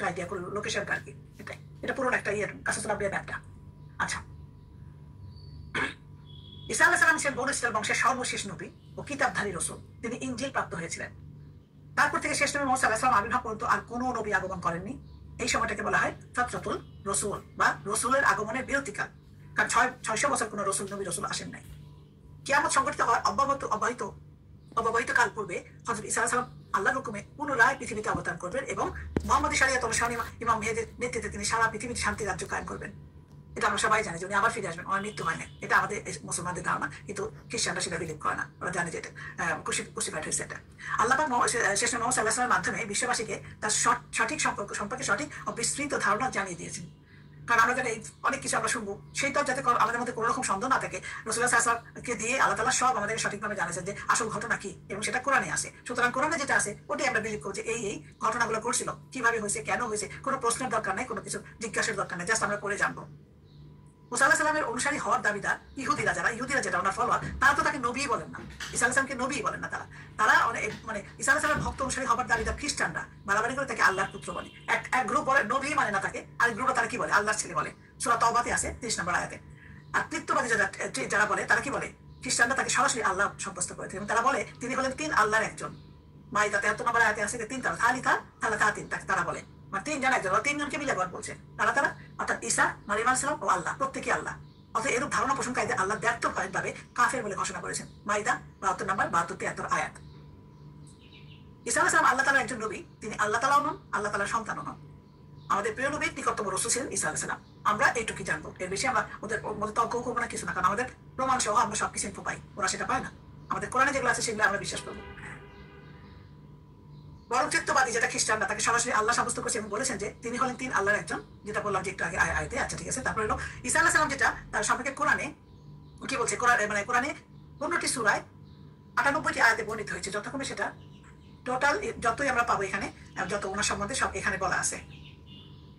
Idea করলো location আর কি, এটাই, এটা পুরো একটা ইয়ে কাসাসুল আম্বিয়া ব্যাপটা। আচ্ছা, ঈসা আলাইহিস সালাম ছিলেন বনু ইসরাইল বংশের সর্বশেষ নবী ও কিতাবধারী রাসূল। তিনি ইনজিল প্রাপ্ত হয়েছিলেন। তারপর থেকে শেষ নবী মুহাম্মদ সাল্লাল্লাহু আলাইহি ওয়াসাল্লাম আবির্ভাব পর্যন্ত আর কোনো নবী আগমন করেননি। এই সময়টাকে বলা হয় ফাতরাতুল রাসূল বা রসুলের আগমনের বিরতিকাল। কারণ 600 বছর কোনো রসুল নবী রসুল আসেন নাই। কিয়ামত সংঘটিত হওয়ার অব্যবহিত কাল পূর্বে হযরত ঈসা আলাইহিস সালাম আল্লাহর হুকুমে পুনরায় পৃথিবীতে অবতরণ করবেন এবং মুহাম্মদী শরিয়ত অনুসারী ইমাম মেহেদীর নেতৃত্বে তিনি সারা পৃথিবীতে শান্তি রাজ্য কায়েম করবেন। এটা আমরা সবাই জানি যে উনি আবার ফিরে আসবেন, ওনার মৃত্যু হয় না। এটা আমাদের মুসলমানদের ধারণা, কিন্তু খ্রিস্টানরা সেটা বিলিভ করে না। ওরা জানে যে এটা কুশিফাইড হয়েছে। এটা আল্লাহ পাক শেষ নবী মুহাম্মদ সাল্লাল্লাহু আলাইহি ওয়াসাল্লামের মাধ্যমে বিশ্ববাসীকে তার সঠিক সম্পর্কে সঠিক ও বিস্তৃত ধারণা জানিয়ে দিয়েছেন। কারণ আমরা যারা অনেক কিছু আমরা শুনবো, সেইটাও যাতে আমাদের মধ্যে কোনো রকম সন্দেহ না থাকে। রাসূলুল্লাহ সাল্লাল্লাহু আলাইহি ওয়াসাল্লামকে দিয়ে আল্লাহ তাআলা সব আমাদেরকে সঠিকভাবে জানিয়েছেন যে আসল ঘটনা কি, এবং সেটা কোরআনে আছে। সুতরাং কোরআনে যেটা আছে ওটাই আমরা বিলিভ করব যে এই ঘটনাগুলো ঘটছিল, কিভাবে হয়েছে, কেন হয়েছে। কোনো প্রশ্নের দরকার নেই, কোনো কিছু জিজ্ঞাসার দরকার নেই, জাস্ট আমরা পড়ে জানবো। মুসা আলাইহিস সালামের অনুসারী হওয়ার দাবিদার ইহুদিরা যেটা ওনার ফলোয়ার, তারা তো তাকে নবী বলেন না, ঈসা আলাইহিস সালামকে নবী বলেন না। তারা মানে ঈসা আলাইহিস সালামের ভক্ত অনুসারী হওয়ার দাবিদার খ্রিস্টানরা বাড়াবাড়ি করে তাকে আল্লাহর পুত্র বলে। এক গ্রুপ বলে নবী মানে না তাকে, আর গ্রুপটা তারা কি বলে আল্লাহর ছেলে বলে। সূরা তাওবাতে আছে 30 নম্বর আয়াতে। আর তৃতীয়বাদী যারা বলে তারা কি বলে, খ্রিস্টানরা তাকে সরাসরি আল্লাহ সাব্যস্ত করেছে এবং তারা বলে তিনি হলেন তিন আল্লাহর একজন। মাইদা 73 নম্বর আয়াতে আছে তিন তারা তিন তারা বলে, মানে তিনজন একজন, তিনজনকে মিলে গড বলছে তারা অর্থাৎ ঈসা, মারিয়াম আলাইহিস সালাম ও আল্লাহ প্রত্যেকেই আল্লাহ। অর্থাৎ এরূপ ধারণা পোষণকারীদের আল্লাহ ব্যর্থভাবে কাফের বলে ঘোষণা করেছেন। মাইদা 72 নম্বর 72-73 আয়াত। ঈসা আলাইহিস সালাম আল্লাহ তাআলার একজন নবী, তিনি আল্লাহ তাআলাও নন, আল্লাহ তাআলার সন্তানও নন। আমাদের প্রিয় নবীর নিকটতম রাসূল ছিলেন ঈসা আলাইহিস সালাম। আমরা এইটুকুই জানবো, এর বেশি আমরা ওদের মধ্যে তর্ক করবো না, কিছু না। কারণ আমাদের প্রমাণ সহ আমরা সবকিছু ইনফো পাই, ওরা সেটা পায় না। আমাদের কোরআনে যেগুলো আছে সেগুলো আমরা বিশ্বাস করবো। বরং তৃতীয়বাদী যেটা খ্রিস্টানরা তাকে সরাসরি আল্লাহ সাব্যস্ত করেছে এবং বলেছেন যে তিনি হলেন তিন আল্লাহর একজন, যেটা বললাম যে একটু আগে আয়াতে। আচ্ছা ঠিক আছে। তারপরে হলো ঈসা আলাইহিস সালাম, যেটা তার সম্পর্কে কোরআনে কি বলছে, কোরআনে 15টি সূরায় 98টি আয়াতে বর্ণিত হয়েছে। যতক্ষণ সেটা টোটাল যতই আমরা পাবো এখানে, যত ওনার সম্বন্ধে সব এখানে বলা আছে।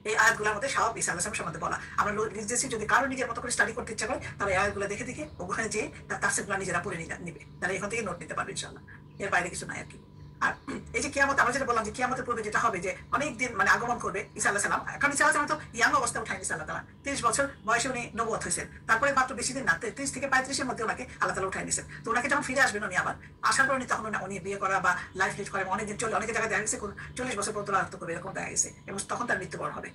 এই আয়াতগুলোর মধ্যে সব ঈসা আলাইহিস সালামের সম্বন্ধে বলা। আমরা লিখেছি যদি কারো নিজের মতো করে স্টাডি করতে ইচ্ছা করে তাহলে এই আয়াতগুলো দেখে ওখানে যে তার তাফসীরগুলো নিজেরা পড়ে নিবে, তাহলে এখান থেকে নোট নিতে পারবে ইনশাআল্লাহ। এর বাইরে কিছু নাই আর কি। আর এই যে কিয়ামত, আমরা যেটা বললাম যে কিয়ামতের পূর্বে যেটা হবে যে অনেক দিন মানে আগমন করবে ঈসা আলাইহিস সালাম। এখন ঈসা আলাইহিস সালাম তো ইয়াং অবস্থায় উঠায়নি আল্লাহ তাআলা, 30 বছর বয়সে উনি নবুয়ত হয়েছেন। তারপরে মাত্র বেশি দিন না, 30 থেকে 35-এর মধ্যে ওনাকে আল্লাহ তাআলা উঠাই নিয়েছেন। তো ওনাকে যখন ফিরে আসবেন উনি আবার আসার পর তখন উনি বিয়ে করা বা লাইফ লিড করে অনেকদিন চলে, অনেক জায়গায় দেখা গেছে 40 বছর পর্যন্ত রাজত্ব করবে, এরকম দেখা গেছে। এবং তখন তার মৃত্যুবরণ হবে।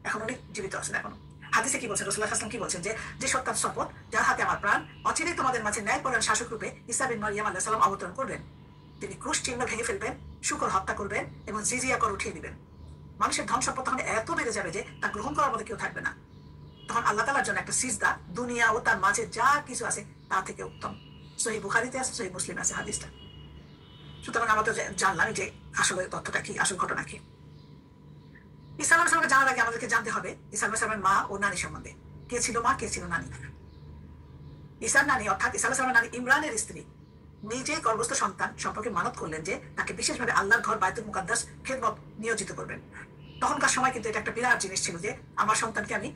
এখন উনি জীবিত আছেন এখনো। হাদিসে কি বলছেন, রাসূলুল্লাহ সাল্লাল্লাহু আলাইহি ওয়াসাল্লাম কি বলছেন যে সত্যার শপথ যার হাতে আমার প্রাণ, অচিরেই তোমাদের মাঝে ন্যায়পরায়ণ শাসক রূপে ঈসা বিন মারইয়াম আলাইহিস সালাম অবতরণ করবেন। তিনি ক্রুশ চিহ্ন ভেঙে ফেলবেন, শুকর হত্যা করবেন এবং জিজিয়া কর উঠিয়ে দিবেন। মানুষের ধন সম্পদ তখন এত বেড়ে যাবে যে তা গ্রহণ করার মধ্যে কেউ থাকবে না। তখন আল্লাহ তাআলার জন্য একটা সিজদা দুনিয়া ও তার মাঝে যা কিছু আছে তা থেকে উত্তম। সহিহ বুখারীতে আছে, সহিহ মুসলিমে আছে হাদিসটা। সুতরাং আমরা তো জানলাম যে আসলে তথ্যটা কি, আসল ঘটনা কি। ঈসা আলাইহিস সালামকে জানার আগে আমাদেরকে জানতে হবে ঈসা আলাইহিস সালামের মা ও নানী সম্বন্ধে। কে ছিল মা, কে ছিল নানী? ঈসার নানী অর্থাৎ ঈসা আলাইহিস সালামের নানী ইমরানের স্ত্রী নিজেই গর্ভস্থ সন্তান সম্পর্কে মানত করলেন যে তাকে বিশেষভাবে আল্লাহর ঘর বাইতুল মুকাদ্দাস খেদমত নিয়োজিত করবেন। তখনকার সময় কিন্তু এটা একটা বিরাট জিনিস ছিল যে আমার সন্তানকে আমি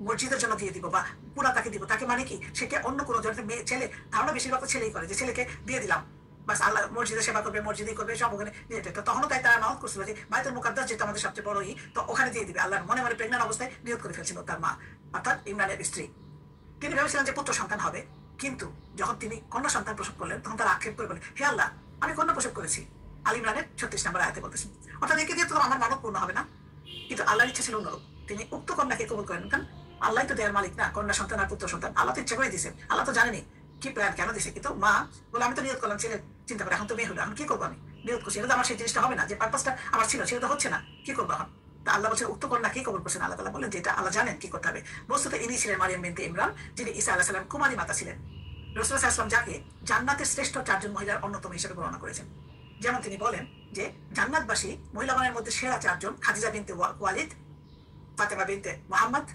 মসজিদের জন্য দিয়ে দিব বা পুরা তাকে দিব। তাকে মানে কি, সেকে অন্য কোনো জনের মেয়ে ছেলে, ধারণা বেশিরভাগ ছেলেই করে যে ছেলেকে দিয়ে দিলাম, বাস আল্লাহ মসজিদে সেবা করবে, মসজিদেই করবে, সব ওখানে দিয়ে দিতে। তখনও তাই তারা মানত করছিল যে বাইতুল মুকাদ্দাস যেটা আমাদের সবচেয়ে বড় তো ওখানে দিয়ে দিবে। আল্লাহর মনে মনে প্রেগন্যান্ট অবস্থায় নিয়োগ করে ফেলছিল তার মা অর্থাৎ ইমরানের স্ত্রী। তিনি ভেবেছিলেন যে পুত্র সন্তান হবে, কিন্তু যখন তিনি কন্যা সন্তান প্রসব করলেন তখন তারা আক্ষেপ করে বলেন, হে আল্লাহ, আমি কন্যা প্রসব করেছি। আল ইমরানের 36 নম্বর আয়াতে বলতেছেন। অর্থাৎ একে দিয়ে তো আমার মানব পূর্ণ হবে না। কিন্তু আল্লাহর ইচ্ছা ছিল অন্যরূপ। তিনি উক্ত কন্যাকে কবুল করেন, কারণ আল্লাহ তো দেয়ার মালিক না, কন্যা সন্তান আর পুত্র সন্তান। আল্লাহ তো ইচ্ছা করে দিয়েছেন, আল্লাহ তো জানেনি কি প্ল্যান কেন দিছে। কিন্তু মা বলে আমি তো নিয়োগ করলাম ছেলে, চিন্তা করে এখন তো মেয়ে হলো, এখন কি করবো, আমি নিয়োগ করছি, এটা তো আমার সেই জিনিসটা হবে না, যে পারপাসটা আমার ছিল সেটা তো হচ্ছে না, কি করবো এখন? তা আল্লাহ বলছেন উক্ত কন্যাকেই কবুল করছেন। আল্লাহ তাআলা বলেন যে এটা আল্লাহ জানেন কি করতে হবে। বস্তুত ইনি ছিলেন মারিয়াম বিনতে ইমরান, যিনি ঈসা আলাইহিস সালাম কুমারী মাতা ছিলেন। রাসূলুল্লাহ সাল্লাল্লাহু আলাইহি ওয়াসাল্লাম যাকে জান্নাতের শ্রেষ্ঠ 4 জন মহিলার অন্যতম হিসেবে বর্ণনা করেছেন। যেমন তিনি বলেন যে জান্নাতবাসী মহিলাগণের মধ্যে সেরা 4 জন খাদিজা বিনতে ওয়ালিদ, ফাতেমা বিনতে মুহাম্মদ,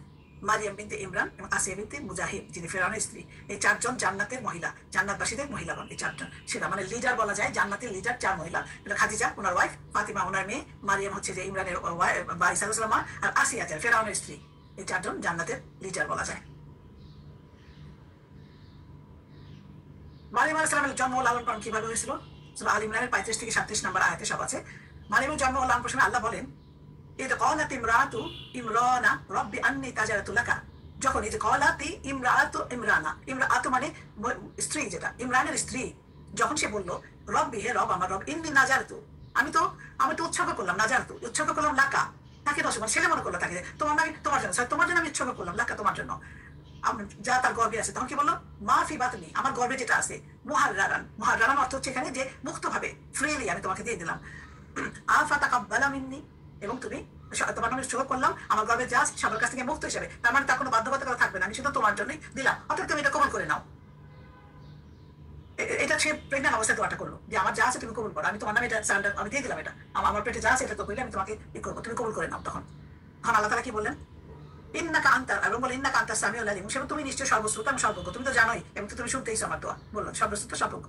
মারিয়াম বিনতে ইমরান এবং আসিয়া বিনতে মুজাহিদ, যিনি ফেরাউনের স্ত্রী। এই 4 জন জান্নাতের মহিলা, জান্নাতবাসীদের মহিলাগণ। এই 4 জন সেরা মানে লিডার বলা যায়, জান্নাতের লিডার 4 মহিলা। খাদিজা ওনার ওয়াইফ, ফাতিমা ওনার মেয়ে, মারিয়াম হচ্ছে যে ইমরানের বা ঈসা আলাইহিস সালাম, আর আসিয়া যে ফেরাউনের স্ত্রী। এই 4 জন জান্নাতের লিডার বলা যায়। মারিয়াম আলাইহিস সালামের জন্ম ও লালন পালন কিভাবে হয়েছিল? সূরা আল ইমরানের 35 থেকে 37 নম্বর আয়াতে সব আছে। মারিয়ামের জন্ম ও লালন পালন আল্লাহ বলেন ইদ ক্বালাত ইমরাতু ইমরানা রব্বি আন্নী তাজারাতু লাকা, যখন এই যে ক্বালাতি ইমরাতু ইমরানা, ইমরাতু মানে স্ত্রী, যেটা ইমরানের স্ত্রী, যখন সে বলল রব্বি, হে রব আমার রব, ইন্নী নাজারতু, আমি তো উৎসর্গ করলাম, নাজারতু উৎসর্গ করলাম লাকা, তাকে দশ ছেলে মনে করলো তাকে, তোমার জন্য তোমার জন্য আমি উৎসর্গ করলাম, লাকা তোমার জন্য, যা তার গর্বে আছে। তখন কি বললো, মা ফি বাতনি, আমার গর্বে যেটা আছে, মুহাররারান, মুহাররারান অর্থ হচ্ছে এখানে যে মুক্তভাবে ফ্রিলি আমি তোমাকে দিয়ে দিলাম, আফা তাকাব্বালা মিন্নি, এবং তুমি তোমার নামে উৎসর্গ করলাম, আমার গর্বে যা আছে সবার কাছ থেকে মুক্ত হিসেবে, তার মানে তার কোনো বাধ্যবাধকতা থাকবে না, আমি শুধু তোমার জন্যই দিলাম, অর্থাৎ তুমি এটা কবুল করে নাও। এটা সে প্রেগনেন্ট অবস্থায় দোয়াটা করলো যে আমার যা আছে তুমি কবুল করো, আমি তোমার নামে এটা সারেন্ডার, আমি দিয়ে দিলাম, এটা আমার পেটে যা আছে এটা তো কইলে আমি তোমাকে ই করবো, তুমি কবুল করে নাও। তখন আল্লাহ তাআলা কি বললেন, ইন্নাকা আনতা, এবং বলে ইন্নাকা আনতা সামিউল আলিম, সেটা তুমি নিশ্চয়ই সর্বশ্রোত এবং সর্বজ্ঞ, তুমি তো জানোই এবং তুমি শুনতেইছো আমার দোয়া, বললো সর্বশ্রোত সর্বজ্ঞ।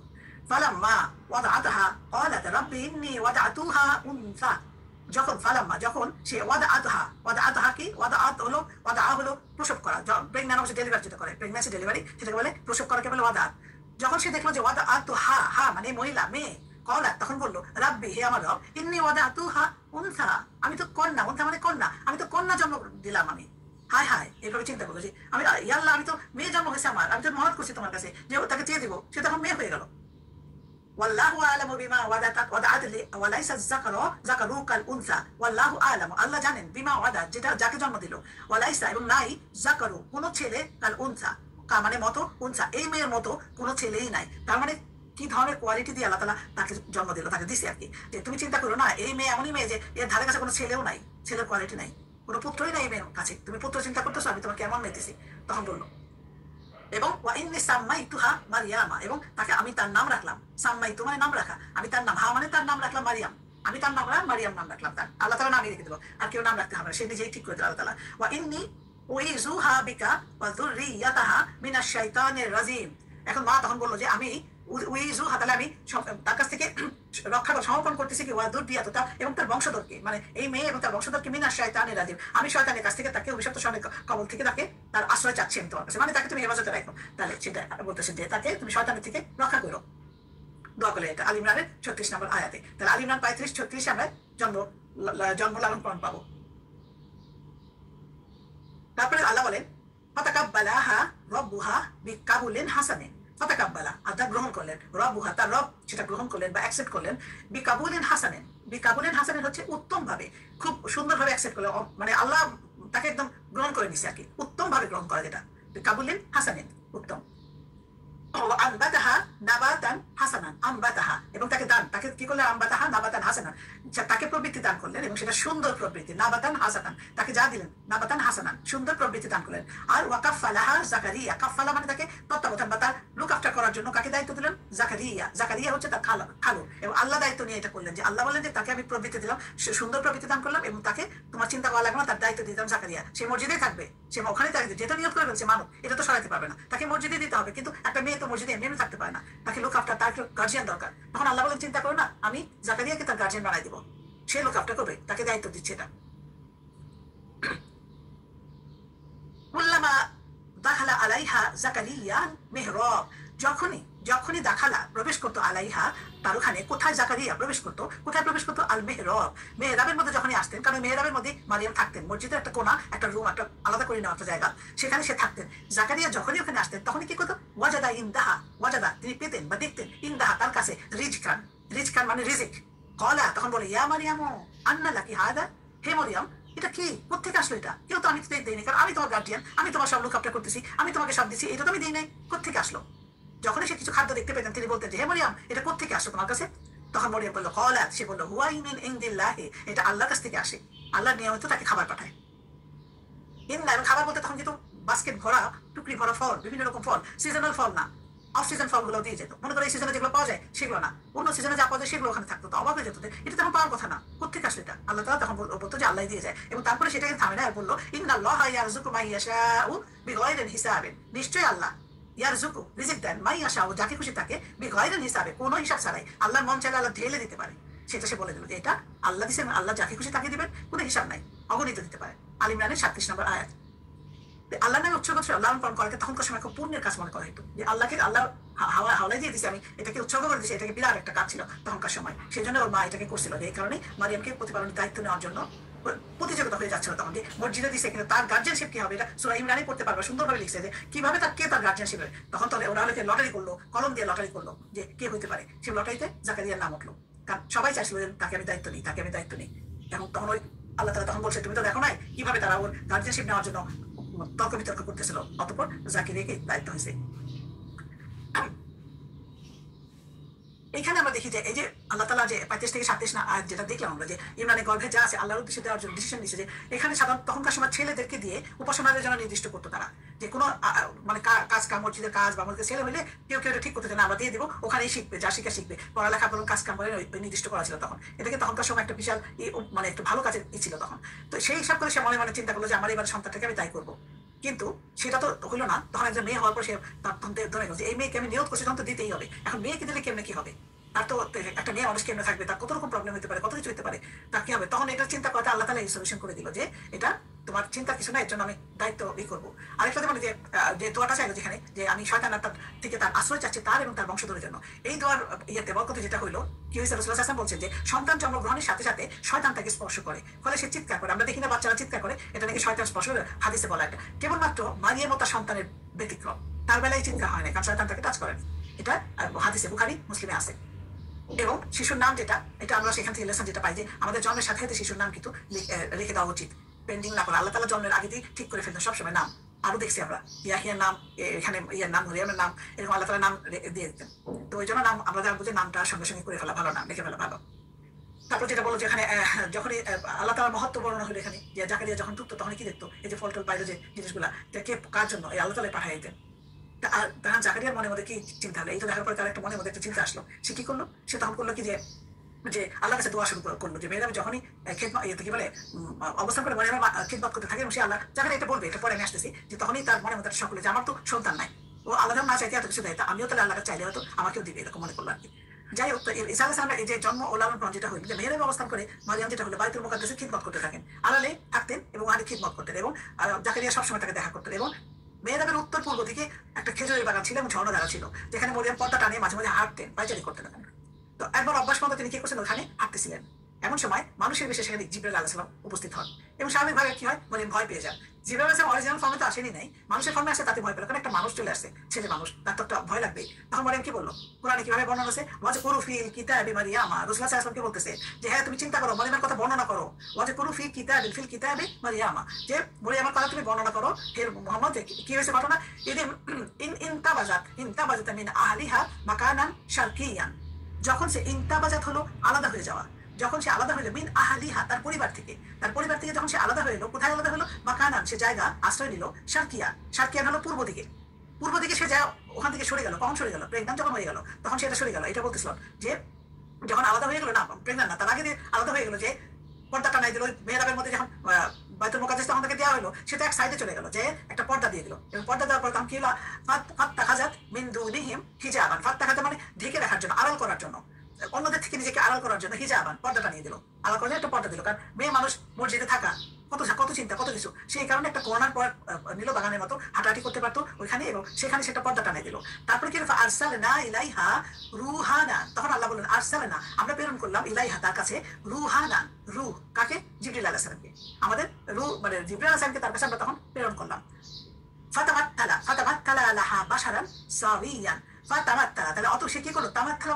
ফালাম্মা ওয়াদাআতাহা ক্বালাত রাব্বি ইন্নী ওয়াদাতুহা উনসা, যখন সে ওয়াদাআতহা কি, ওয়াদা হলো প্রসব করা, প্রেগন্যান্ট অবস্থা ডেলিভারি যেটা করে, প্রেগন্যান্সি ডেলিভারি সেটাকে বলে প্রসব করাকে বলে ওয়াদাআত। যখন সে দেখলো যে ওয়াদাআতহা মানে মহিলা, মেয়ে, ক্বালাত, তখন বললো রাব্বি, হে আমার রব, ইন্নী ওয়াদাতুহা উনসা, আমি তো কন্যা, উনসা মানে কন্যা, আমি তো কন্যা জন্ম দিলাম, আমি হায় হায় এইভাবে চিন্তা করলো যে আমি, আল্লাহ আমি তো মেয়ে জন্ম হয়েছে আমার, আমি তো মহৎ করছি তোমার কাছে যে তাকে চেয়ে দিব, সে তখন মেয়ে হয়ে গেল। والله أعلم بما وضعت لي وليس الذكر كالأنثى والله أعلم, আল্লাহ জানেন বিমা ওয়াদাত, যেটা যাকে জন্ম দিল, ওয়ালাইসা এবং নাই, যাকারু কোন ছেলে, কাল উনসা মানে মতো, উনসা এই মেয়ের মতো কোনো ছেলেই নাই। তার মানে কি ধরনের কোয়ালিটি দিয়ে আল্লাহ তাআলা তাকে জন্ম দিল, তাকে দিছে আর কি, যে তুমি চিন্তা করো না এই মেয়ে এমনই মেয়ে যে এর ধারে কাছে কোনো ছেলেও নাই, ছেলের কোয়ালিটি নাই, কোনো পুত্রই নাই এই মেয়ের কাছে, তুমি পুত্র চিন্তা করতেছো, আমি তোমাকে এমন মেয়ে দিছি। তখন বললো এবং ওয়াইন্নী সাম্মাইতুহা মারিয়ামা, এবং তাকে আমি তার নাম রাখলাম, সাম্মাইতু মানে নাম রাখা, আমি তার নাম, হা মানে তার নাম রাখলাম মারিয়াম, আমি তার নাম মারিয়াম নাম রাখলাম, তার আল্লাহ তাআলা নামই রেখে দিল, আর কেউ নাম রাখতে হবে না, সে নিজেই ঠিক করে দিল আল্লাহ তাআলা। ওয়াইন্নী উইযুহা বিকা ওয়া যুররিয়াতাহা মিনাশ শাইতানির রাজিম, এখন মা তখন বললো যে আমি উইযুহা, তাহলে আমি তার কাছ থেকে রক্ষা সমর্পণ করতেছি কি, ওয়া যুররিয়াতা এবং তার বংশধরকে, মানে এই মেয়ে এবং তার বংশধরকে, মিনাশ শাইতানির রাজিম, আমি শয়তানের কাছ থেকে তাকে অভিশপ্ত শয়তানের কবল থেকে তাকে তার আশ্রয় চাচ্ছি আমি তোমার কাছে, মানে তাকে তুমি হেফাজতে রাখো, তাহলে সেটা বলতেছে যে তাকে তুমি শয়তানের থেকে রক্ষা করো, দোয়া করলে। এটা আল ইমরানের 36 নম্বর আয়াতে। তাহলে আল ইমরান 35-36 আমরা জন্ম লালন পালন পাবো। তারপরে আল্লাহ বলেন ফাতাকাব্বালাহা রব্বুহা বিকাবুলিন হাসানিন, ফাতাকাব্বালা আল্লাহ গ্রহণ করলেন, রব্বুহা তার রব সেটা গ্রহণ করলেন বা অ্যাকসেপ্ট করলেন, বিকাবুলিন হাসানিন, বিকাবুলিন হাসানিন হচ্ছে উত্তম ভাবে, খুব সুন্দরভাবে অ্যাকসেপ্ট করলেন, মানে আল্লাহ তাকে একদম গ্রহণ করে নিছে আর কি, উত্তম ভাবে গ্রহণ করা, যেটা বিকাবুলিন হাসানিন উত্তম। আনবাতাহা নাবাতান হাসানান, আনবাতাহা এবং তাকে দান, তাকে কি করলেন, আনবাতাহা নাবাতান হাসানান, তাকে প্রবৃত্তি দান করলেন এবং সেটা সুন্দর প্রবৃত্তি, নাবাতান হাসানান, তাকে যা দিলেন নাবাতান হাসানান সুন্দর প্রবৃত্তি দান করলেন। আর ওয়াকাফালাহা জাকারিয়া, কাফালা মানে তাকে তত্ত্বাবধান বা তার লুক আফটার করার জন্য কাকে দায়িত্ব দিলেন, জাকারিয়া, জাকারিয়া হচ্ছে তার খালু, এবং আল্লাহ দায়িত্ব নিয়ে এটা করলেন যে আল্লাহ বলেন যে তাকে আমি প্রবৃত্তি দিলাম, সুন্দর প্রবৃত্তি দান করলাম এবং তাকে তোমার চিন্তা করা লাগবে না, তার দায়িত্ব দিতাম জাকারিয়া, সে মসজিদেই থাকবে, সে ওখানে থাকবে, যেটা নিয়োগ করে ফেলছে মানব এটা তো সরাইতে পারবে না, তাকে মসজিদে দিতে হবে, কিন্তু একটা মেয়ে তো মসজিদে এমনি থাকতে পারে না, তাকে লোক আফটার, তার গার্জিয়ান দরকার। তখন আল্লাহ বলেন চিন্তা করো না, আমি জাকারিয়াকে তার গার্জিয়ান বানাই দিব, সে লোক আফটার করবে, তাকে দায়িত্ব দিচ্ছে এটা। কুল্লামা দাখালা আলাইহা জাকারিয়া মিহরাব, যখনই দাখালা প্রবেশ করতো আলাইহা তার ওখানে, কোথায় জাকারিয়া প্রবেশ করতো, আল মেহরাব, মেহরাবের মধ্যে যখনই আসতেন, কারণ মেহরাবের মধ্যে মারিয়াম থাকতেন, মসজিদের একটা কোণা, একটা রুম, একটা আলাদা করে নেওয়া একটা জায়গা, সেখানে সে থাকতেন। জাকারিয়া যখনই ওখানে আসতেন তখনই কি করতো, ওয়াজাদা তিনি পেতেন বা দেখতেন, ইনদাহা তার কাছে, রিজকান মানে রিজিক, কলা তখন বলে ইয়া মারিয়াম আন্না লাকি হাদা, হে মরিয়াম এটা কি, কোথেকে আসলো এটা, কেউ তো আমি দেইনি, কারণ আমি তোমার গার্জিয়ান, আমি তোমার সব লুক আফটার করতেছি, আমি তোমাকে সব দিচ্ছি, এটা তো আমি দিই নাই, কোথেকে আসলো। যখনই সে কিছু খাদ্য দেখতে পেতেন তিনি বলতেন যে হে মরিয়াম এটা কোথেকে আসলো তোমার কাছে, তখন মরিয়াম বললো কলাত, সে বললো হুয়া মিন ইনদিল্লাহি, এটা আল্লাহর কাছ থেকে আসে, আল্লাহ নিয়মিত তাকে খাবার পাঠায়। ইন্না এবং খাবার বলতে তখন কিন্তু বাস্কেট ভরা, টুকরি ভরা ফল, বিভিন্ন রকম ফল, সিজনাল ফল না, অফ সিজন ফলগুলো দিয়ে যেত, মনে করো এই সিজনে যেগুলো পাওয়া যায় সেগুলো না, অন্য সিজনে যা পাওয়া যায় সেগুলো ওখানে থাকতো, তো অবাক হয়ে যেত, এটা তেমন পাওয়ার কথা না, কোথেকে আসলে এটা, আল্লাহ তাআলা তখন বলতো যে আল্লাহ দিয়ে যায়, এবং তারপরে সেটাকে থামে না, বললো ইন্নাল্লাহা ইয়ারযুকু মান ইয়াশাউ বিগাইরি হিসাবিন, নিশ্চয়ই আল্লাহ ইয়ারযুকু রিজিক দেন মান ইয়াশাউ যাকে খুশি তাকে, বিগাইরি হিসাবে কোনো হিসাব ছাড়াই, আল্লাহর মন চাইলে আল্লাহ ঢেলে দিতে পারে, সেটা সে বলে দিল যে এটা আল্লাহ দিয়েছেন, আল্লাহ যাকে খুশি তাকে দিবেন, কোনো হিসাব নাই, অগণিত দিতে পারে। আল ইমরানের 37 নম্বর আয়াত। আল্লাহ নামে উৎসর্গ লালন পালন করাকে তখনকার সময় খুব পুণ্যের কাজ মনে করা হতো, যে আল্লাহকে আল্লাহ হাওলায় দিয়ে দিছি, আমি এটাকে উৎসর্গ করে দিচ্ছি, এটাকে বিরাট একটা কাজ ছিল তখনকার সময়, সেই জন্য ওর মা এটাকে করছিল, এই কারণে মারিয়ামকে প্রতিপালনের দায়িত্ব নেওয়ার জন্য প্রতিযোগিতা হয়ে যাচ্ছিল তখন যে মসজিদে দিচ্ছে, কিন্তু তার গার্জিয়ানশিপ কি হবে এটা সূরা ইমরানে পড়তে পারবে, সুন্দরভাবে লিখছে যে কিভাবে তার কে তার গার্জিয়ানশিপ হবে। তখন তো ওরা হলে লটারি করলো, কলম দিয়ে লটারি করলো যে কে হইতে পারে। সেই লটারিতে জাকারিয়ার নাম উঠলো, কারণ সবাই চাইছিল যে তাকে আমি দায়িত্ব নিই, তাকে আমি দায়িত্ব নিই। এবং তখন ওই আল্লাহ তাআলা তখন বলছে তুমি তো দেখো নাই কিভাবে তারা ওর গার্জিয়ানশিপ নেওয়ার জন্য তর্ক বিতর্ক করতেছিল, অতঃপর জাকিরিয়াকে দায়িত্ব হয়েছে। এখানে আমরা দেখি যে এই যে আল্লাহ তাআলা যে 35 থেকে 37 না আয়াত যেটা দেখলাম আমরা যে ইমরানের গর্ভে যা আছে আল্লাহর উদ্দেশ্যে দেওয়ার জন্য ডিসিশন নিচ্ছে, যে এখানে সাধারণত তখনকার সময় ছেলেদেরকে দিয়ে উপাসনাদের জন্য নির্দিষ্ট করতো তারা, যে কোনো মানে কাজ কাম মসজিদের কাজ বা মসজিদের ছেলে হলে কেউ কেউ ঠিক করতে চায় না, আমরা দিয়ে দিব ওখানেই শিখবে, যা শিখে শিখবে, পড়ালেখা বলুন কাজ কাম বলে নির্দিষ্ট করা ছিল তখন। এটাকে তখনকার সময় একটা বিশাল মানে একটু ভালো কাজের ছিল তখন। তো সেই হিসাব করে সে মনে মনে চিন্তা করলো যে আমার এবার সন্তানটাকে আমি তাই করবো, কিন্তু সেটা তো হইলো না। তখন একজন মেয়ে হওয়ার পর সে তার ধরে গেল যে এই মেয়েকে আমি নিয়োগ করছি, তখন তো দিতেই হবে। এখন মেয়েকে দিলে কেমনে কি হবে, তার তো একটা মেয়ে মানুষ কেমনে থাকবে, তার কত রকম প্রবলেম হতে পারে, কত কিছু হতে পারে, তার কি হবে। তখন এটা চিন্তা করতে আল্লাহ তাআলা এই সলিউশন করে দিল যে এটা তোমার চিন্তার কিছু না, এর জন্য আমি দায়িত্ব করবো। আরেকটা মানে যে দোয়াটা চাইলো যেখানে যে আমি শয়তান থেকে তার আশ্রয় চাচ্ছি তার এবং তার বংশধরের জন্য, এই দোয়ার ইয়েতে বরকত যেটা হইলো কি হয়েছে, রাসূলুল্লাহ সাল্লাল্লাহু আলাইহি ওয়াসাল্লাম বলছেন যে সন্তান জন্মগ্রহণের সাথে সাথে শয়তান তাকে স্পর্শ করে, ফলে সে চিৎকার করে। আমরা দেখি না বাচ্চারা চিৎকার করে, এটা নাকি শয়তান স্পর্শ, হাদিসে বলা এটা। কেবলমাত্র মারিয়াম ও তার সন্তানের ব্যতিক্রম, তার বেলায় চিৎকার হয় না, কারণ শয়তান তাকে টাচ করেনি। এটা হাদিসে বুখারী মুসলিমে আছে। এবং শিশুর নাম যেটা, এটা আমরা সেখান থেকে লেসন যেটা পাই যে আমাদের জন্মের সাথে সাথে শিশুর নাম কিন্তু রেখে দেওয়া উচিত, পেন্ডিং না করে। আল্লাহ তাআলা জন্মের আগে দিয়ে ঠিক করে ফেলতেন সবসময় নাম। আরো দেখছি আমরা ইয়াহিয়ার নাম, এখানে ইয়ার নাম, মরিয়মের নাম, এরকম আল্লাহ তাআলা নাম দিয়ে দিতেন। তো ওই জন্য নাম আমরা জানবো যে নামটা সঙ্গে সঙ্গে করে ফেলা ভালো, নাম লিখে ফেলা ভালো। তারপর যেটা বলো যেখানে যখনই আল্লাহ তাআলার মহত্ব বর্ণনা হলো এখানে, যে জাকারিয়া যখন টুকতো তখন কি দেখতো, এই যে ফল টল বাইরে যে জিনিসগুলা, কে কার জন্য, এই আল্লাহ তাআলা পাঠিয়ে দিতেন। তখন জাকারিয়ার মনের মধ্যে কি চিন্তা হলো, এই তো দেখার পরে তার একটা মনের মধ্যে একটা চিন্তা আসলো। সে কি করলো, সে তখন করলো কি যে আল্লাহ কাছে দোয়া শুরু করলো যে মেয়েরা যখনই কি বলে অবস্থান করে মনে খিদমত করতে থাকে, এবং সে আল্লাহ জাকারিয়া এটা বলবে, এটা পরে আমি আসতেছি, যে তখনই তার মনের মধ্যে সকলে যে আমার তো সন্তান নাই, ও আল্লাহ না চাইতে এত কিছু দেয়, তা আমিও তাহলে আল্লাহকে চাইলে হয়তো আমাকেও দিবে, এরকম মনে করলো আর কি। যাই হোক, ঈসা আলাইহিস সালামের এই যে জন্ম ও লালন পালন যেটা হইল, যে মেহেরাবে অবস্থান করে মারিয়াম যেটা হলো বাইতুল মুকাদ্দাসে খিদমত করতে থাকেন, আড়ালে থাকতেন এবং আড়ে খিদমত করতেন, এবং জাকারিয়া সবসময় তাকে দেখা করতেন। এবং মেহেরাবের উত্তর পূর্ব দিকে একটা খেজুরের বাগান ছিল এবং ঝর্ণা ধারা ছিল, যেখানে মরিয়াম পর্দা টানিয়ে মাঝে মাঝে হাঁটতেন, পায়চারি করতেন। তো একবার অভ্যাস মতো তিনি কি করছেন, ওখানে হাঁটতেছিলেন। এমন সময় মানুষের বেশে সেখানে জিবরাইল আলাইহিস সালাম উপস্থিত হন, এবং স্বাভাবিকভাবে কি হয়, মরিয়ম ভয় পেয়ে যান। জিবরাইল আলাইহিস সালাম অরিজিনাল ফর্মে তো আসেনি নাই, মানুষের ফর্মে আসে, তাতে ভয় পেল, কারণ একটা মানুষ চলে আসছে, ছেলে মানুষ, তার তো একটা ভয় লাগবে। তখন মরিয়ম কি বললো, কোরআনে কিভাবে বর্ণনা আছে, ওয়াজে কুরু ফি কিতাবি মারিয়ামা, রাসূলুল্লাহ সাল্লাল্লাহু আলাইহি ওয়াসাল্লামকে বলতেছে যে হ্যাঁ তুমি চিন্তা করো, মরিয়মের কথা বর্ণনা করো, ওয়াজে কুরু ফি কিতাবি মারিয়ামা, যে মরিয়মের কথা তুমি বর্ণনা করো। হে মুহাম্মদ, কি হয়েছে ঘটনা, ইনতাবাজাত মিন আহলিহা মাকানান শারকিয়ান, যখন সে ইনতাবাজাত হলো আলাদা হয়ে যাওয়া, যখন সে আলাদা হইলো মিন আহলিহা তার পরিবার থেকে, যখন সে আলাদা হইলো, কোথায় আলাদা হলো, মাকানান সে জায়গা আশ্রয় নিল, শারকিয়ান হলো পূর্ব দিকে সে যা ওখান থেকে সরে গেল। কখন সরে গেল, প্রেগন্যান্ট যখন হয়ে গেল তখন সেটা সরে গেল। এটা বলতেছিল যে যখন আলাদা হয়ে গেল, না প্রেগন্যান্ট না, তার আগে আলাদা হয়ে গেল, যে পর্দা টানাই দিল মেহরাবের মধ্যে, যখন বাইতুল মুকাদ্দাস তখন তাকে দেওয়া হলো, সেটা এক সাইডে চলে গেল, যে একটা পর্দা দিয়ে দিল, এবং পর্দা দেওয়ার পর তখন কি হলো, ফাত্তাখাযাত মিন দুনিহিম হিজাবান, ফাত্তাখাযাত মানে ঢেকে রাখার জন্য, আড়াল করার জন্য, অন্যদের থেকে নিজেকে আড়াল করার জন্য হিজাবান পর্দাটা নিয়ে দিল, আড়াল করে একটা পর্দা দিল। কারণ মেয়ে মানুষ মসজিদে থাকা কত চিন্তা, কত কিছু, সেই কারণে একটা কর্নার পর নিল, বাগানের মতো হাঁটাহাঁটি করতে পারতো ওইখানে, এবং সেখানে সেটা পর্দা টানিয়ে দিল। তারপরে কি আরসালনা ইলাইহা রুহানা, তখন আল্লাহ বললেন আরসালনা, আমরা প্রেরণ করলাম, ইলাইহা তার কাছে, রুহানা, রূহ কাকে, জিবরিল আলাইহিস সালামকে, আমাদের রূহ মানে জিবরিল আলাইহিস সালামকে তার কাছে আমরা তখন প্রেরণ করলাম। ফাতামাত্তালা লাহা বাশারান সাওয়িয়ান, তাহলে অত সে কি করলো, তামাত্তালা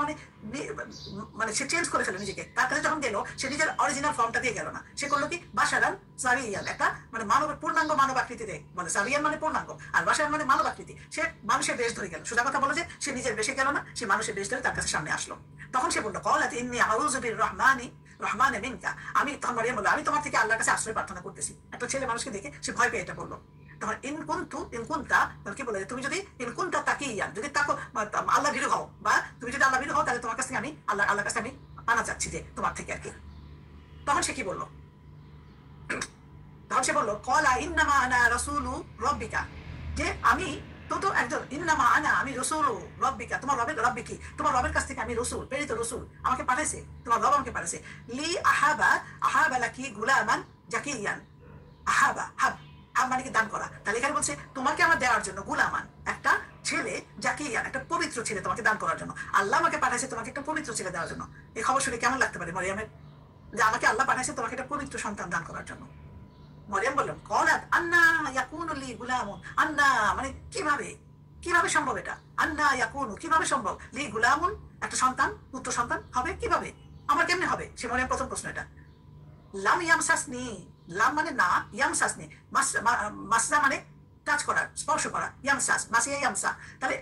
মানে সে চেঞ্জ করে ফেলো নিজেকে, তার কাছে যখন গেল সে নিজের অরিজিনাল ফর্মটা দিয়ে গেল না, সে করলো কি, বাশারান সাওয়িয়ান, একটা মানে পূর্ণাঙ্গ মানব আকৃতিতে, মানে সাওয়িয়ান মানে পূর্ণাঙ্গ, আর বাশারান মানে মানব আকৃতি, সে মানুষের বেশ ধরে গেল। সোজা কথা বলো যে সে নিজের বেশে গেল না, সে মানুষের বেশ ধরে তার কাছে সামনে আসলো। তখন সে বললো, ক্বালাত ইন্নী আউযু বির-রাহমানি মিনকা, আমি তখন মারিয়াম বলল, আমি তোমার থেকে আল্লাহর কাছে আশ্রয় প্রার্থনা করতেছি। একটা ছেলে মানুষকে দেখে সে ভয় পেয়ে এটা বললো। তখন ইনকুন্তা কি বলে, তুমি যদি ইনকুন্তা তাকিয়ান, যদি তাকো আল্লাহ ভীরু হও, বা তুমি যদি আল্লাহ ভীরু হও, তাহলে তোমার কাছ থেকে আমি আল্লাহর কাছে আমি আনা চাচ্ছি, যে তোমার থেকে আর কি। তখন সে কি বললো, তখন সে বললো, ক্বালা ইন্নামা আনা রাসূলু রাব্বিকা, যে আমি তো একজন, ইন্নামা আনা, আমি রাসূলু রাব্বিকা, তোমার রবের কি, তোমার রবের কাছ থেকে আমি রাসূল, প্রেরিত রাসূল, আমাকে পাঠাইছে, তোমার রব আমাকে পাঠাইছে। লি আহাবা লাকি গুলামান জাকিয়ান, আহাব মানে কি, দান করা। তাহলে এখানে বলছে তোমাকে আমার দেওয়ার জন্য গুলামান, একটা ছেলে, জাকিয়ান একটা পবিত্র ছেলে তোমাকে দান করার জন্য, আল্লাহ আমাকে পাঠাইছে তোমাকে একটা পবিত্র ছেলে দেওয়ার জন্য। এই খবর শুনে কেমন লাগতে পারে মরিয়মের, যে আমাকে আল্লাহ পাঠাইছে তোমাকে একটা পবিত্র সন্তান দান করার জন্য। মরিয়ম বললেন কলাত আন্না ইয়াকুনু লি গুলামুন, আন্না মানে কিভাবে, কিভাবে সম্ভব এটা, আন্না ইয়াকুনু কিভাবে সম্ভব, লি গুলামুন একটা সন্তান, পুত্র সন্তান হবে কিভাবে, আমার কেমনে হবে? সে মরিয়ম প্রথম প্রশ্ন এটা। লাম ইয়ামসাসনি, লাম মানে না, ইয়ামসাসনি মাসরা মানে টাচ করা, স্পর্শ করা, ইয়ামসাস মাসিয়া ইয়ামসা, তাহলে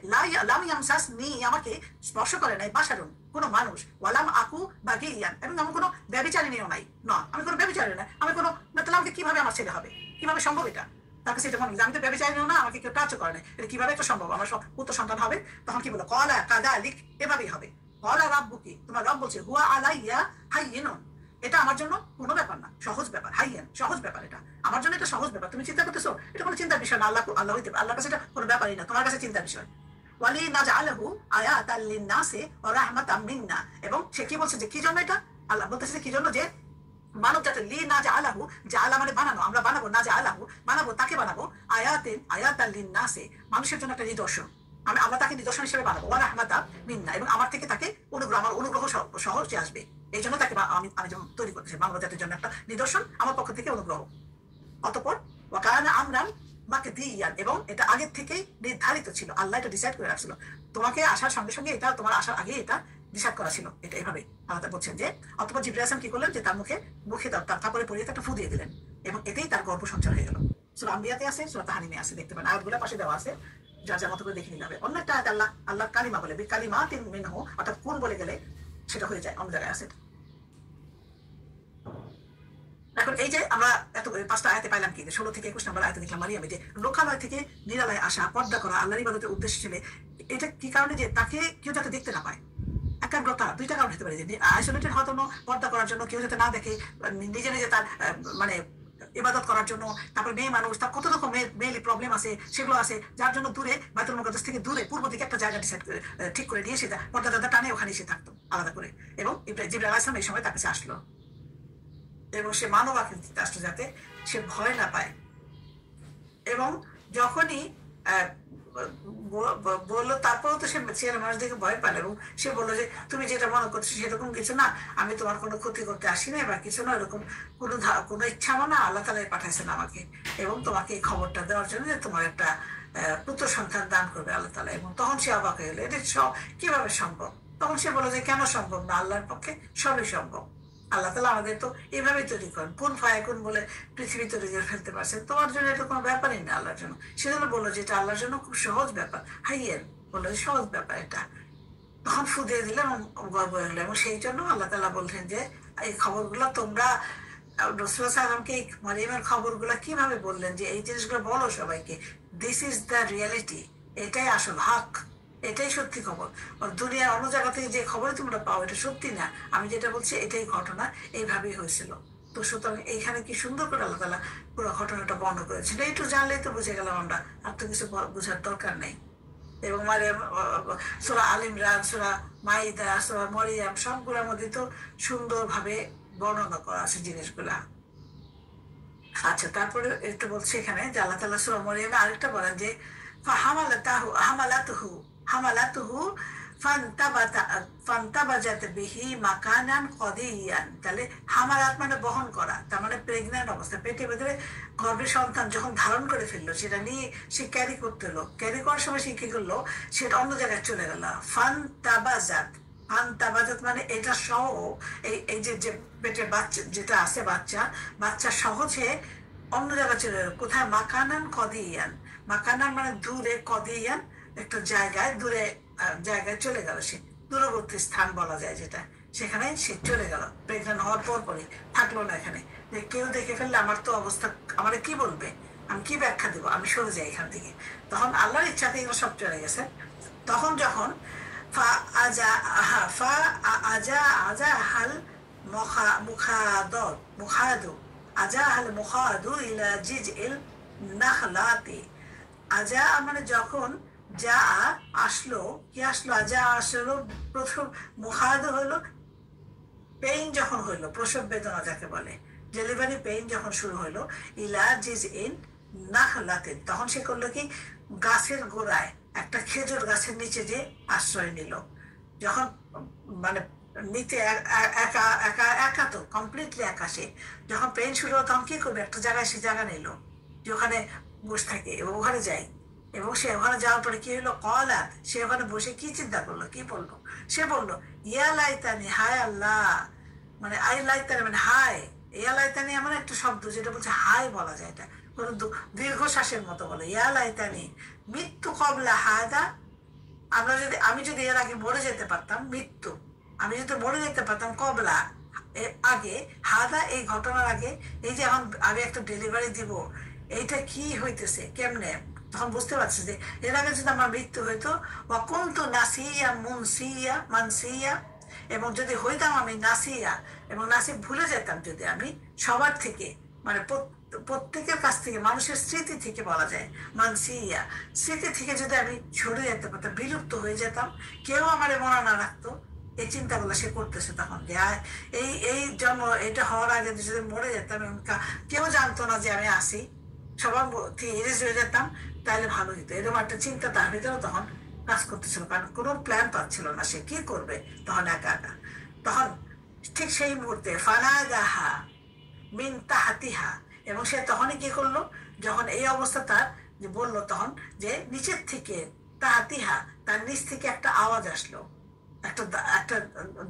লাম ইয়ামসাসনি আমাকে স্পর্শ করে নাই বাশারুন কোনো মানুষ, ওয়ালাম আকু বাগিয়ান এবং আমি কোনো ব্যভিচারিণীও নাই, না আমি কোনো ব্যভিচারী না, আমি কোনো, তাহলে আমাকে কিভাবে আমার ছেলে হবে, কিভাবে সম্ভব এটা? তার কাছে এটা মনে হলো আমি তো ব্যভিচারিণীও না, আমাকে কেউ টাচও করে নাই, এটা কিভাবে এটা সম্ভব, আমার পুত্র সন্তান হবে? তখন কি বলো, কলা কাদা লিখ, এভাবেই হবে। কলা রাব্বুকি, তোমার রব বলছে হুয়া আলাইয়া হাইয়িনুন, এটা আমার জন্য কোনো ব্যাপার না, সহজ ব্যাপার, হাইয়ান সহজ ব্যাপার, এটা আমার জন্য এটা সহজ ব্যাপার, তুমি চিন্তা করতেছো এটা কোনো চিন্তার বিষয় না, আল্লাহ হইতে আল্লাহর কাছে এটা কোনো ব্যাপারই না, তোমার কাছে চিন্তার বিষয়। ওয়ালি নাজআলাহু আয়াতাল লিন্নাসি ওয়া রাহমাতাম মিন্না, এবং সে কি বলছে যে কি জন্য এটা, আল্লাহ বলতেছে কি জন্য, যে মানব জাতি লি নাজআলাহু, জাআলা মানে বানানো, আমরা বানাবো, নাজআলাহু বানাবো, তাকে বানাবো, আয়াতাল লিন্নাসি মানুষের জন্য একটা নিদর্শন, আমি আল্লাহ তাকে নিদর্শন হিসেবে বানাবো, ওয়া রাহমাতাম মিন্না এবং আমার থেকে তাকে অনুগ্রহ, আমার অনুগ্রহ সহজে আসবে, এই জন্য তাকে আমি যেমন তৈরি করতেছি মানব জাতির জন্য একটা নিদর্শন, আমার পক্ষ থেকে অনুগ্রহ। অতঃপর ওয়াকানা আমরান মাকদিয়ান, এবং এটা আগের থেকেই নির্ধারিত ছিল, আল্লাহ এটা ডিসাইড করে রাখছিল, তোমাকে আসার সঙ্গে সঙ্গে এটা, তোমার আসার আগে এটা ডিসাইড করা ছিল, এটা এভাবে আল্লাহ বলছেন যে। অতঃপর জিবরাইল আলাইহিস সালাম কি করলেন, যে তার মুখে তার কাপড়ে পরিয়ে একটা ফু দিয়ে দিলেন, এবং এতেই তার গর্ভ সঞ্চার হয়ে গেল। সূরা আম্বিয়াতে আছে, সূরা তাহরিমে আছে, দেখতে পারেন আয়াতগুলো পাশে দেওয়া আছে, যার যার মতো করে দেখে নিতে হবে। অন্য একটা আয়াত আল্লাহ কালিমা বলে, বিকালিমাতিন মিনহু, অর্থাৎ কোন বলে গেলে সেটা হয়ে যায়, অন্য জায়গায় আছে। এখন এই যে আমরা এত 5টা আয়াতে পাইলাম কি, 16 থেকে 21 নম্বর আয়াতে দেখলাম মারিয়াম যে লোকালয় থেকে নিরালয়ে আসা, পর্দা করা, আল্লাহর ইবাদতের উদ্দেশ্য ছিল। এটা কি কারণে, যে তাকে কেউ যাতে দেখতে না পায়, একাগ্রতা, দুইটা কারণ হতে পারে, যে আইসোলেটেড হওয়ার জন্য, পর্দা করার জন্য, কেউ যাতে না দেখে, নিজে নিজে তার মানে ইবাদত করার জন্য, তারপর মেয়ে মানুষ, তার কত রকম মেয়েলি প্রবলেম আছে, সেগুলো আছে, যার জন্য দূরে বাইতুল মুকাদ্দাস থেকে দূরে পূর্ব দিকে একটা জায়গা ঠিক করে নিয়ে সেটা পর্দা টানে ওখানে এসে থাকতো আলাদা করে। এবং জিবরাইল আলাইহিস সালাম এই সময় তার কাছে আসলো, এবং সে মানব আকৃতিতে আসলো যাতে সে ভয় না পায়। এবং যখনই বললো, তারপরেও তো সে ছেলে মানুষ দেখে ভয় পায়, এবং সে বললো যে তুমি যেটা মনে করছো সেরকম কিছু না, আমি তোমার কোনো ক্ষতি করতে আসি না বা কিছু না, এরকম কোনো ইচ্ছা না, আল্লাহ তাআলাই পাঠাইছেন আমাকে এবং তোমাকে এই খবরটা দেওয়ার জন্য যে তোমার একটা পুত্র সন্তান দান করবে আল্লাহ তাআলা। এবং তখন সে অবাক হয়ে গেলো, এটা কিভাবে সম্ভব? তখন সে বললো যে কেন সম্ভব না, আল্লাহর পক্ষে সবই সম্ভব। আল্লাহ তাআলা আমাদের তো এইভাবেই তৈরি করেন, কোন ফায়াকুন বলে পৃথিবী তৈরি করে ফেলতে পারছেন, তোমার জন্য এটা কোনো ব্যাপারই না আল্লাহর জন্য। সেজন্য বললো যে এটা আল্লাহর জন্য খুব সহজ ব্যাপার, হাইয়েন বললো সহজ ব্যাপার এটা। তখন ফু দিয়ে দিলাম, গর্ব হয়ে গেলো। এবং সেই জন্য আল্লাহ তাআলা বলছেন যে এই খবরগুলো তোমরা রাসূল সাল্লাল্লাহু আলাইহি মারিয়ামের খবরগুলো কিভাবে বললেন, যে এই জিনিসগুলো বলো সবাইকে, দিস ইজ দ্য রিয়ালিটি, এটাই আসল হক, এটাই সত্যি খবর। দুনিয়ার অন্য জায়গা থেকে যে খবর তোমরা পাও এটা সত্যি না, আমি যেটা বলছি এটাই ঘটনা, এইভাবেই হয়েছিল। তো সুতরাং এইখানে কি সুন্দর করে আল্লাহ তাআলা পুরো ঘটনাটা বর্ণনা করেছেন, একটু জানলেই তো বুঝে গেলাম আমরা, আর তো কিছু বোঝার দরকার নেই। এবং মারিয়াম, সূরা আল ইমরান, সূরা মাইদা, সূরা মরিয়ম সবগুলোর মধ্যে তো সুন্দরভাবে বর্ণনা করা আছে জিনিসগুলা। আচ্ছা, তারপরে একটু বলছে এখানে যে আল্লাহ তাআলা সূরা মরিয়মে আরেকটা বলেন যে হামালাতুহু ফান্তাবাজাত বিহি মাকানান কদিয়ান, তাহলে হামালাত মানে বহন করা, তার মানে প্রেগন্যান্ট অবস্থা, পেটে ভেতরে গর্ভের সন্তান যখন ধারণ করে ফেললো, সেটা নিয়ে সে ক্যারি করতে হলো, ক্যারি করার সময় সে কি করলো, সেটা অন্য জায়গায় চলে গেল। ফান্তাবাজাত মানে এটা সহ এই যে পেটের বাচ্চা যেটা আছে, বাচ্চা সহজে অন্য জায়গায় চলে গেল, কোথায়, মাকানান কদিয়ান, মাকানান মানে দূরে, কদিয়ান একটা জায়গায়, দূরে জায়গায় চলে গেল, সে দূরবর্তী স্থান বলা যায় যেটা, সেখানে সে চলে গেল প্রেগন্যান্ট হওয়ার পরই, থাকলো না এখানে। যে কেউ দেখে ফেললে আমার তো অবস্থা, আমার কি বলবে, আমি কি ব্যাখ্যা দেবো, আমি সরে যাই এখান থেকে। তখন আল্লাহর ইচ্ছাতে এগুলো সব চলে গেছে। তখন যখন মানে যখন যা আসলো, কি আসলো, আজা আসলো, প্রথম মুখাদ হইলো, পেইন যখন হইলো, প্রসব বেদনা যাকে বলে, ডেলিভারি পেইন যখন শুরু হইলো, ইলা জিজ ইন নাখলাতিন, তখন সে করলো কি, গাছের গোড়ায়, একটা খেজুর গাছের নিচে যে আশ্রয় নিল। যখন মানে নিতে একা একা একা তো কমপ্লিটলি একা। সে যখন পেন শুরু হলো তখন কি করবে, একটা জায়গায় সে জায়গা নিল যে ওখানে বসে থাকে এবং ওখানে যায়। এবং সে ওখানে যাওয়ার পরে কি হলো, কলাত, সে ওখানে বসে কি চিন্তা করলো, কি বললো, সে বললো ইয়া লাইতানি, হায় আল্লাহ, মানে আই লাইতানি মানে হায়, ইয়া লাইতানি এমন একটা শব্দ যেটা বলছে হায় বলা যায়, এটা কোনো দীর্ঘশ্বাসের মতো বলে, ইয়া লাইতানি মৃত্যু কবলা হাদা, আমি যদি এর আগে মরে যেতে পারতাম, মৃত্যু, আমি যদি মরে যেতে পারতাম কবলা আগে, হাদা এই ঘটনার আগে, এই যে এখন আমি একটা ডেলিভারি দিব, এইটা কি হইতেছে কেমনে, তখন বুঝতে পারছি যে এর আগে যদি আমার মৃত্যু হইতো, ওয়াকুনতু নাসিয়া মুনসিয়া মানসিয়া, এবং যদি হইতাম আমি নাসিয়া, এবং নাসি ভুলে যেতাম যদি আমি সবার থেকে, মানে প্রত্যেকের কাছ থেকে, মানুষের স্মৃতি থেকে বলা যায়, মানসিয়া, স্মৃতি থেকে যদি আমি সরে যেতে পারতাম, বিলুপ্ত হয়ে যেতাম, কেউ আমার মনে না রাখতো, এই চিন্তাগুলো সে করতেছে তখন যে এই এই জন্ম এটা হওয়ার আগে যদি মরে যেতাম এবং কেউ জানতো না যে আমি আসি, সবার ইরেজ হয়ে যেতাম, তাহলে ভালো হতো, এরকম একটা চিন্তা তার ভিতরেও তখন কাজ করতেছিল, কারণ কোনো প্ল্যান পাচ্ছিল না সে কি করবে তখন একা একা। তখন ঠিক সেই মুহূর্তে ফানাদাহা মিন তাহাতিহা, এবং সে তখনই কি করলো, যখন এই অবস্থা তার যে বললো, তখন যে নিচের থেকে, তাহাতিহা তার নিচ থেকে একটা আওয়াজ আসলো, একটা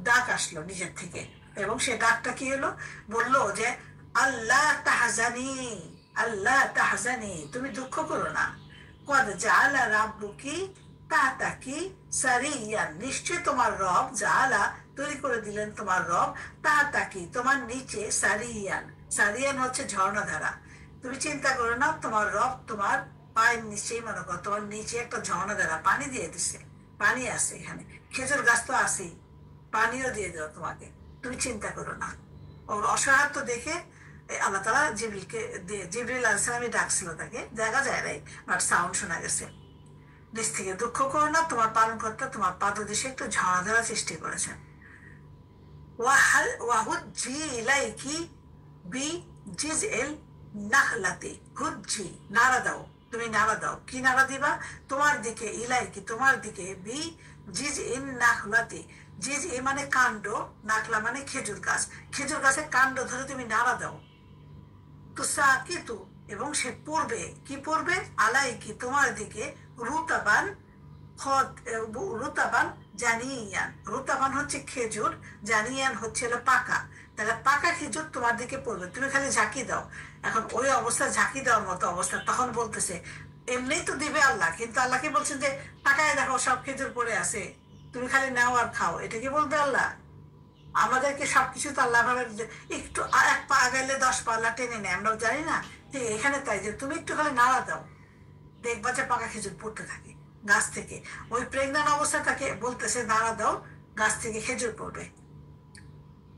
ডাক আসলো নিজের থেকে, এবং সে ডাকটা কি হলো, বললো যে আল্লাহ তাহজানি, আল্লাহ তাহজানি, তুমি দুঃখ করো না, কদ জাআলা রাব্বুকি তাহতাকি সারিয়ান, নিশ্চয় তোমার রব, জাআলা তৈরি করে দিলেন তোমার রব, তাহতাকি তোমার নিচে, সারিয়ান, সারিয়ান হচ্ছে ঝর্ণাধারা, তুমি চিন্তা করো না, তোমার রব তোমার পায়ের নিচেই, মনে করো তোমার নিচে একটা ঝর্ণাধারা পানি দিয়ে দিছে, পানি আছে এখানে, খেজুর গাছ তো আছেই, পানিও দিয়ে দেবো তোমাকে, তুমি চিন্তা করো না। ওর অসহায়ত্ব দেখে আল্লাহ তাআলা জিবরিল আলাইহিস সালামই ডাকছিল তাকে, দেখা যায় নাই, বাট সাউন্ড শোনা গেছে, নিচ থেকে দুঃখ করো না, তোমার পালনকর্তা তোমার পাদদেশে একটু ঝর্ণাধারা সৃষ্টি করেছেন। ওয়াহুজ্জি ইলাইকি বি জিজএল নাখলাতি, হুজ্জি নাড়া দাও, তুমি নাড়া দাও, কি নাড়া দিবা, তোমার দিকে, ইলাইকি তোমার দিকে, বি জিজ ইন নাখলাতি, জিজ এ মানে কাণ্ড, নাখলা মানে খেজুর গাছ, খেজুর গাছের কাণ্ড ধরে তুমি নাড়া দাও, তুসাকিতু এবং সে পড়বে, কি পড়বে, আলাইকি তোমার দিকে, রুতাবান, রুতাবান জানিয়ান, রুতাবান হচ্ছে খেজুর, জানিয়ান হচ্ছে হলো পাকা, তাহলে পাকা খেজুর তোমার দিকে পড়বে, তুমি খালি ঝাঁকি দাও। এখন ওই অবস্থা, ঝাঁকি দেওয়ার মতো অবস্থা, তখন বলতেছে এমনিই তো দিবে আল্লাহ, কিন্তু আল্লাহকে বলছেন যে তাকায় দেখো সব খেজুর পড়ে আছে, তুমি খালি নাও আর খাও, এটা কি বলবে আল্লাহ? আমাদেরকে সবকিছু তো আল্লাহ ভাবে একটু এক পা আগাইলে 10 পাল্লা টেনে নেয়, আমরাও জানি না, ঠিক এখানে তাই যে তুমি একটু খালি নাড়া দাও, দেখবা যে পাকা খেজুর পড়তে থাকে গাছ থেকে, ওই প্রেগন্যান্ট অবস্থা তাকে বলতেছে নাড়া দাও, গাছ থেকে খেজুর পড়বে,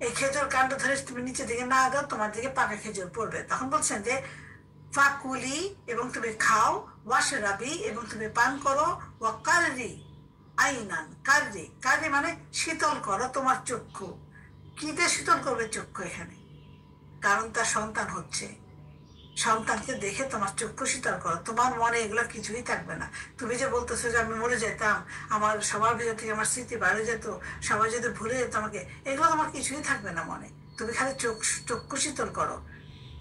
এই খেজুর কাণ্ড ধরে তুমি নিচে দিকে না দাও, তোমার দিকে পাকা খেজুর পড়বে। তখন বলছেন যে ফাকুলি এবং তুমি খাও, ওয়াশরাবি এবং তুমি পান করো, ওয়া কাররি আইনান, কাররি, কাররি মানে শীতল করো তোমার চক্ষু, কি দিয়ে শীতল করবে চক্ষু এখানে, কারণ তার সন্তান হচ্ছে, সন্তানকে দেখে তোমার চক্ষু শীতল করো, তোমার মনে এগুলো কিছুই থাকবে না, তুমি যে বলতেছো যে আমি মরে যেতাম, আমার সবার ভিতর থেকে আমার স্মৃতি বাইরে যেত, সবাই যদি ভুলে যেত আমাকে, এগুলো তোমার কিছুই থাকবে না মনে, তুমি খালি চক্ষু শীতল করো,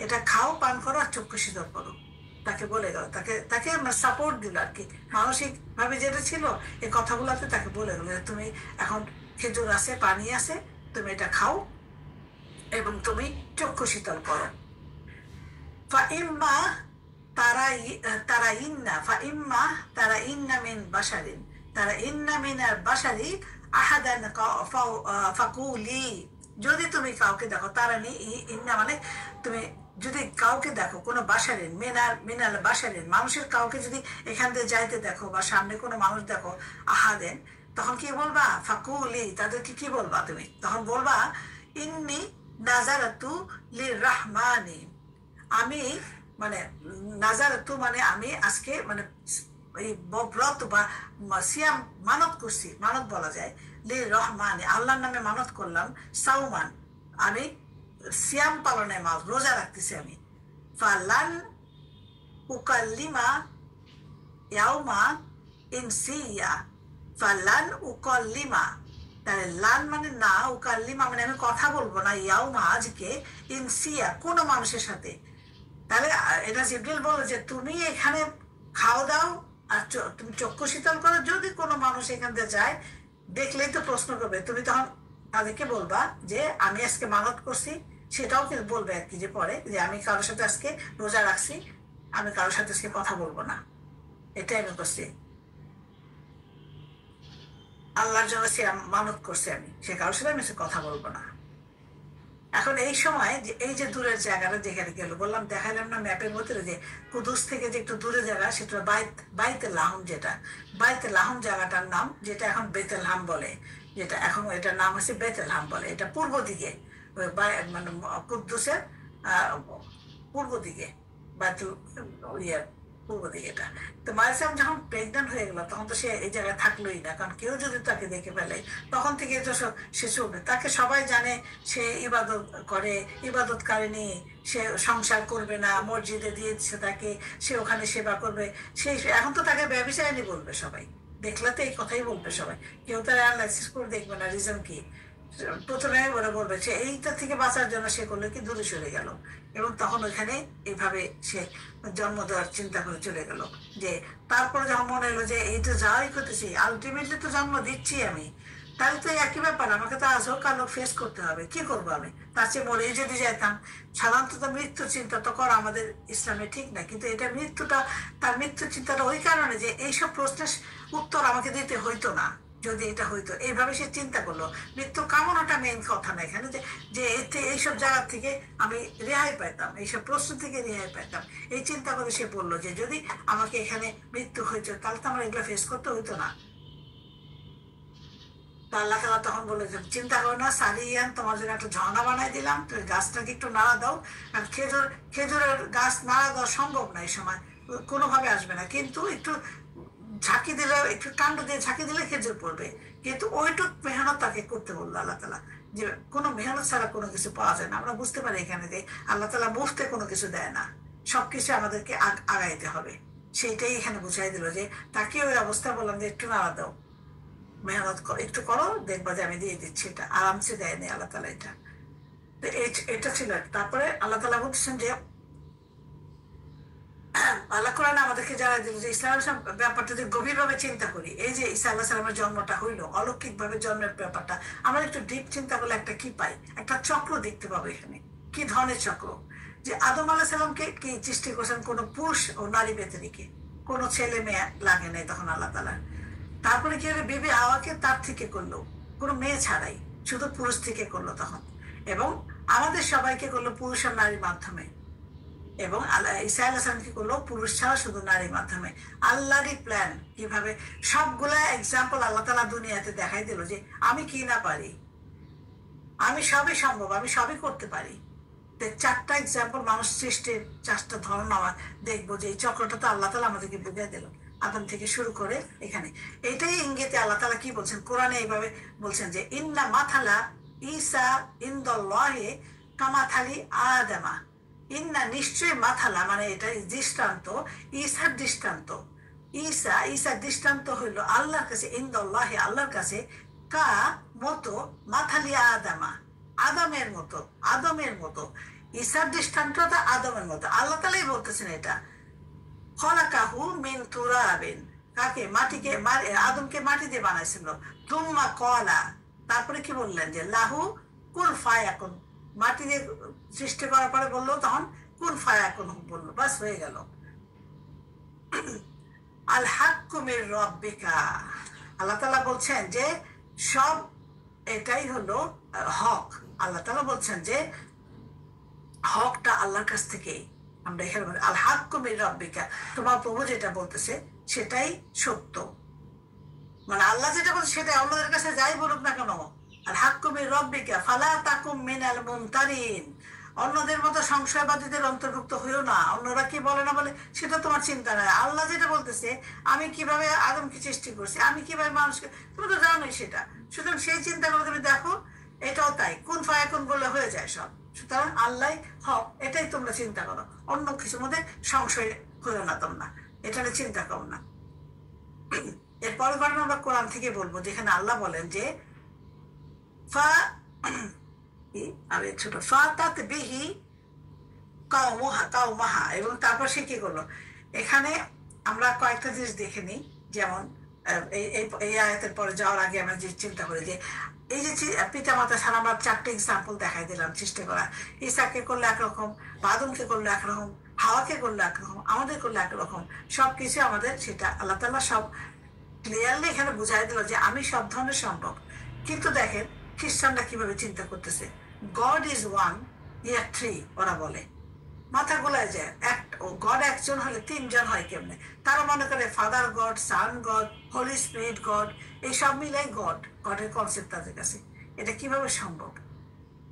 এটা খাও, পান করো আর চক্ষু শীতল করো, তাকে বলে গেল, তাকে তাকে সাপোর্ট দিল আর কি, মানসিক ভাবে যেটা ছিল এই কথাগুলোতে তাকে বলে গেল, তুমি এখন খেজুর আছে, পানি আছে, তুমি এটা খাও এবং তুমি চক্ষু শীতল করো। ফাইম্মা তারাইন্না মিন বাশারিন, তারাইন্না মিনাল বাশারি আহাদান ফাকুলি, যদি তুমি কাউকে দেখো, তারানি ইন্না মানে তুমি যদি কাউকে দেখো, কোনো বাসারের মিনাল বাসারের মানুষের কাউকে যদি এখান দিয়ে যাইতে দেখো, বা সামনে কোনো মানুষ দেখো, আহাদেন, তখন কি বলবা, ফাকুলি তাদেরকে কি বলবা তুমি, তখন বলবা ইন্নি নাজারাতু লির রাহমানি, আমি মানে নাজারাতু মানে আমি আজকে মানে এই ব্রত বা সিয়াম মানত করছি, মানত বলা যায়, লির রহমানি আল্লাহর নামে মানত করলাম, সাউমান আমি সিয়াম পালনে রোজা রাখতেছি আমি, ফালান উকাল্লিমা ইয়াউমা ইনসিয়া, ফালান উকাল্লিমা তাহলে লান মানে না, উকাল্লিমা মানে আমি কথা বলবো না, ইয়াউমা আজকে, ইনসিয়া কোনো মানুষের সাথে। তাহলে এটা জিবরিল বলে যে তুমি এখানে খাও দাও আর তুমি চক্ষু শীতল করো, যদি কোনো মানুষ এখান থেকে যায় দেখলেই তো প্রশ্ন করবে, তুমি তখন তাদেরকে বলবা যে আমি আজকে মানত করছি, সেটাও কিন্তু বলবে আর কি, যে পরে যে আমি কারোর সাথে আজকে রোজা রাখছি, আমি কারোর সাথে আজকে কথা বলবো না, এটাই আমি করছি, আল্লাহর জন্য সে মানত করছে, আমি সে কারোর সাথে আমি আজকে কথা বলবো না। এখন এই সময় যে এই যে দূরের জায়গাটা যেখানে গেল, বললাম দেখালাম না ম্যাপের মধ্যে, যে কুদুস থেকে যে একটু দূরে জায়গা, সেটা বাইতে লাহম, যেটা বাইতে লাহম জায়গাটার নাম, যেটা এখন বেতেলহাম বলে, যেটা এখন এটার নাম হচ্ছে বেতেলহাম বলে। এটা পূর্ব দিকে, মানে কুদ্দুসের পূর্ব দিকে, বাইতুল ইয়ে পূর্ব দিকে এটা। তো মারিসাম যখন প্রেগনেন্ট হয়ে গেল, তখন তো সে এই জায়গায় থাকলোই না, কারণ কেউ যদি তাকে দেখে ফেলে তখন থেকে তো সে চলবে, তাকে সবাই জানে সে ইবাদত করে, ইবাদতকারিনী, সে সংসার করবে না, মসজিদে দিয়েছে তাকে, সে ওখানে সেবা করবে, সেই এখন তো তাকে ব্যবসায়ী বলবে সবাই, দেখলে তো এই কথাই বলবে সবাই, কেউ তার অ্যানালাইসিস করে দেখবে না রিজন কি। প্রথমে ওরা বলবে সে এইটা থেকে বাঁচার জন্য সে করলো কি দূরে সরে গেল, এবং তখন ওইখানে এইভাবে সে জন্ম দেওয়ার চিন্তা করে চলে গেল। যে তারপরে যখন মনে হলো যে এই তো যাই করতেছি, আলটিমেটলি তো জন্ম দিচ্ছি আমি, তাহলে তো একই ব্যাপার, আমাকে তো আজও কালো ফেস করতে হবে, কি করবো আমি, তার চেয়ে মরে যদি যাইতাম। সাধারণত তো মৃত্যুর চিন্তা তো করা আমাদের ইসলামে ঠিক না, কিন্তু এটা মৃত্যুটা, তার মৃত্যুর চিন্তাটা ওই কারণে যে এইসব প্রশ্নের উত্তর আমাকে দিতে হইতো না যদি এটা হইতো, এইভাবে সে চিন্তা করলো। মৃত্যু কামনাটা মেইন কথা না এখানে, যে যে এতে এইসব জায়গা থেকে আমি রেহাই পাইতাম, এইসব প্রশ্ন থেকে রেহাই পাইতাম, এই চিন্তা করে সে বললো যে যদি আমাকে এখানে মৃত্যু হইতো তাহলে তো আমার এগুলো ফেস করতে হইতো না। তো আল্লাহ তাআলা তখন বলে যে চিন্তা করো না, সারিয়ান তোমার জন্য একটা ঝর্ণা বানাই দিলাম, তুমি গাছটাকে একটু নাড়া দাও। আর খেজুরের গাছ নাড়া দেওয়া সম্ভব না এই সময়, কোনোভাবে আসবে না, কিন্তু একটু ঝাঁকি দিলে, একটু কাণ্ড দিয়ে ঝাঁকি দিলে খেজুর পড়বে, কিন্তু ওইটুক মেহনত তাকে করতে বললো আল্লাহ তালা, যে কোনো মেহনত ছাড়া কোনো কিছু পাওয়া যায় না। আমরা বুঝতে পারি এখানে যে আল্লাহ তালা মুফতে কোনো কিছু দেয় না, সবকিছু আমাদেরকে আগাইতে হবে, সেইটাই এখানে বুঝাই দিল। যে তাকে ওই অবস্থা বললাম যে একটু নাড়া দাও, মেহনত করো, একটু করো, দেখবা যে আমি দিয়ে দিচ্ছি, এটা আরামসে দেয়নি আল্লাহ তালা এটা। তো এটা ছিল। তারপরে আল্লাহ তালা বলছেন যে আল্লাহ কোরআন আমাদেরকে জানাই দিল যে ইসলামের ব্যাপারটা যদি গভীরভাবে চিন্তা করি, এই যে ঈসা আল্লাহ সালামের জন্মটা হইলো, অলৌকিক ভাবে জন্মের ব্যাপারটা আমরা একটু ডিপ চিন্তা করলে একটা কি পাই, একটা চক্র দেখতে পাবো এখানে। কি ধরনের চক্র? যে আদম আলাহ সালামকে কি সৃষ্টি করছেন কোনো পুরুষ ও নারী ব্যতিরিকে, কোনো ছেলে মেয়ে লাগে নাই তখন আল্লাহ তালা। তারপরে কি হলো, বিবি হাওয়াকে তার থেকে করলো, কোনো মেয়ে ছাড়াই, শুধু পুরুষ থেকে করলো তখন। এবং আমাদের সবাইকে করলো পুরুষ আর নারীর মাধ্যমে। এবং আল্লাহ ঈসা আলাইহিস সালামকে করলো পুরুষ ছাড়া শুধু নারীর মাধ্যমে। আল্লাহরই প্ল্যান, কিভাবে সবগুলা এক্সাম্পল আল্লাহ তাআলা দুনিয়াতে দেখাই দিল যে আমি কি না পারি, আমি সবই সম্ভব, আমি সবই করতে পারি। চারটা এক্সাম্পল মানুষ সৃষ্টির, চারটা ধরন আমার দেখবো, যে এই চক্রটা তো আল্লাহ তাআলা আমাদেরকে বুঝিয়ে দিল আদম থেকে শুরু করে এখানে। এটাই ইঙ্গিতে আল্লাহ তাআলা কি বলছেন কোরআনে, এইভাবে বলছেন যে ইন্না মাথালা ঈসা ইনদাল্লাহি কামাথালি আদামা। ইন্না নিশ্চয়ই, মাথালা মানে এটা দৃষ্টান্ত, ঈসার দৃষ্টান্ত, ঈসার দৃষ্টান্ত হইল আল্লাহর কাছে, ইনদাল্লাহি আল্লাহর কাছে, কা মতো, মাথালি আদামা আদমের মতো, আদমের মতো। ঈসার দৃষ্টান্তটা আদমের মতো, আল্লাহ তাআলাই বলতেছেন এটা। খলাকাহু মিন তুরাবিন, কাকে? মাটিকে, আদমকে মাটি দিয়ে বানাইছিল। তুম্মা কলা, তারপরে কি বললেন যে লাহু কুন ফায়াকুন, মাটি দিয়ে সৃষ্টি করার পরে বললো তখন কুন ফায়াকুন বললো, বাস হয়ে গেল। আল হাক্কু মির রাব্বিকা, আল্লাহ তাআলা বলছেন যে সব এটাই হলো হক। আল্লাহ তাআলা বলছেন যে হকটা আল্লাহর কাছ থেকেই। আমরা এখানে বলি আল হাক্কু মির রাব্বিকা, তোমার প্রভু যেটা বলতেছে সেটাই সত্য, মানে আল্লাহ যেটা বলছে সেটাই, অন্যদের কাছে যাই বলুক না কেন। আর হাক্কু মির রাব্বিকা ফালা তাকুম মিনাল মুমতারিন, অন্যদের মতো সংশয়বাদীদের অন্তর্ভুক্ত হইও না। অন্যরা কি বলে না বলে সেটা তোমার চিন্তা নয়। আল্লাহ যেটা বলতেছে, আমি কিভাবে আদমকে সৃষ্টি করছি, আমি কিভাবে মানুষকে, তুমি তো জানোই সেটা। সুতরাং সেই চিন্তা করে তুমি দেখো, এটাও তাই, কোন ফায়াকুন বলে হয়ে যায় সব। সুতরাং আল্লাহ হক, এটাই তোমরা চিন্তা করো, অন্য কিছুর মধ্যে সংশয় হইও না তোমরা, এটা চিন্তা করো না। এরপরে ঘটনা আমরা কোরআন থেকে বলবো, যেখানে আল্লাহ বলেন যে ফা আমি ছোট ফা তাত বিহি কাউমাহা, এবং তারপর সে কি করলো। এখানে আমরা কয়েকটা জিনিস দেখে নিই। যেমন এই আয়াতের পরে যাওয়ার আগে আমরা যে চিন্তা করি যে এই যে পিতা মাতা ছাড়া আমরা 4টে এক্সাম্পল দেখাই দিলাম চেষ্টা করা। ঈসাকে করলো একরকম, আদমকে করলো একরকম, হাওয়াকে করলো একরকম, আমাদের করলো একরকম। সবকিছু আমাদের সেটা আল্লাহ তাআলা সব ক্লিয়ারলি এখানে বুঝাই দিল যে আমি সব ধরনের সম্ভব। কিন্তু দেখেন খ্রিস্টানরা কিভাবে চিন্তা করতেছে, god is one, year three ওরা বলে, মাথা গোলায় যায়। গড একজন হলে 3জন হয় কেমনে? তারা মনে করে ফাদার গড, সান গড, হোলি স্পিরিট গড, এই সব মিলাই গড, গডের কনসেপ্ট তাদের কাছে। এটা কিভাবে সম্ভব?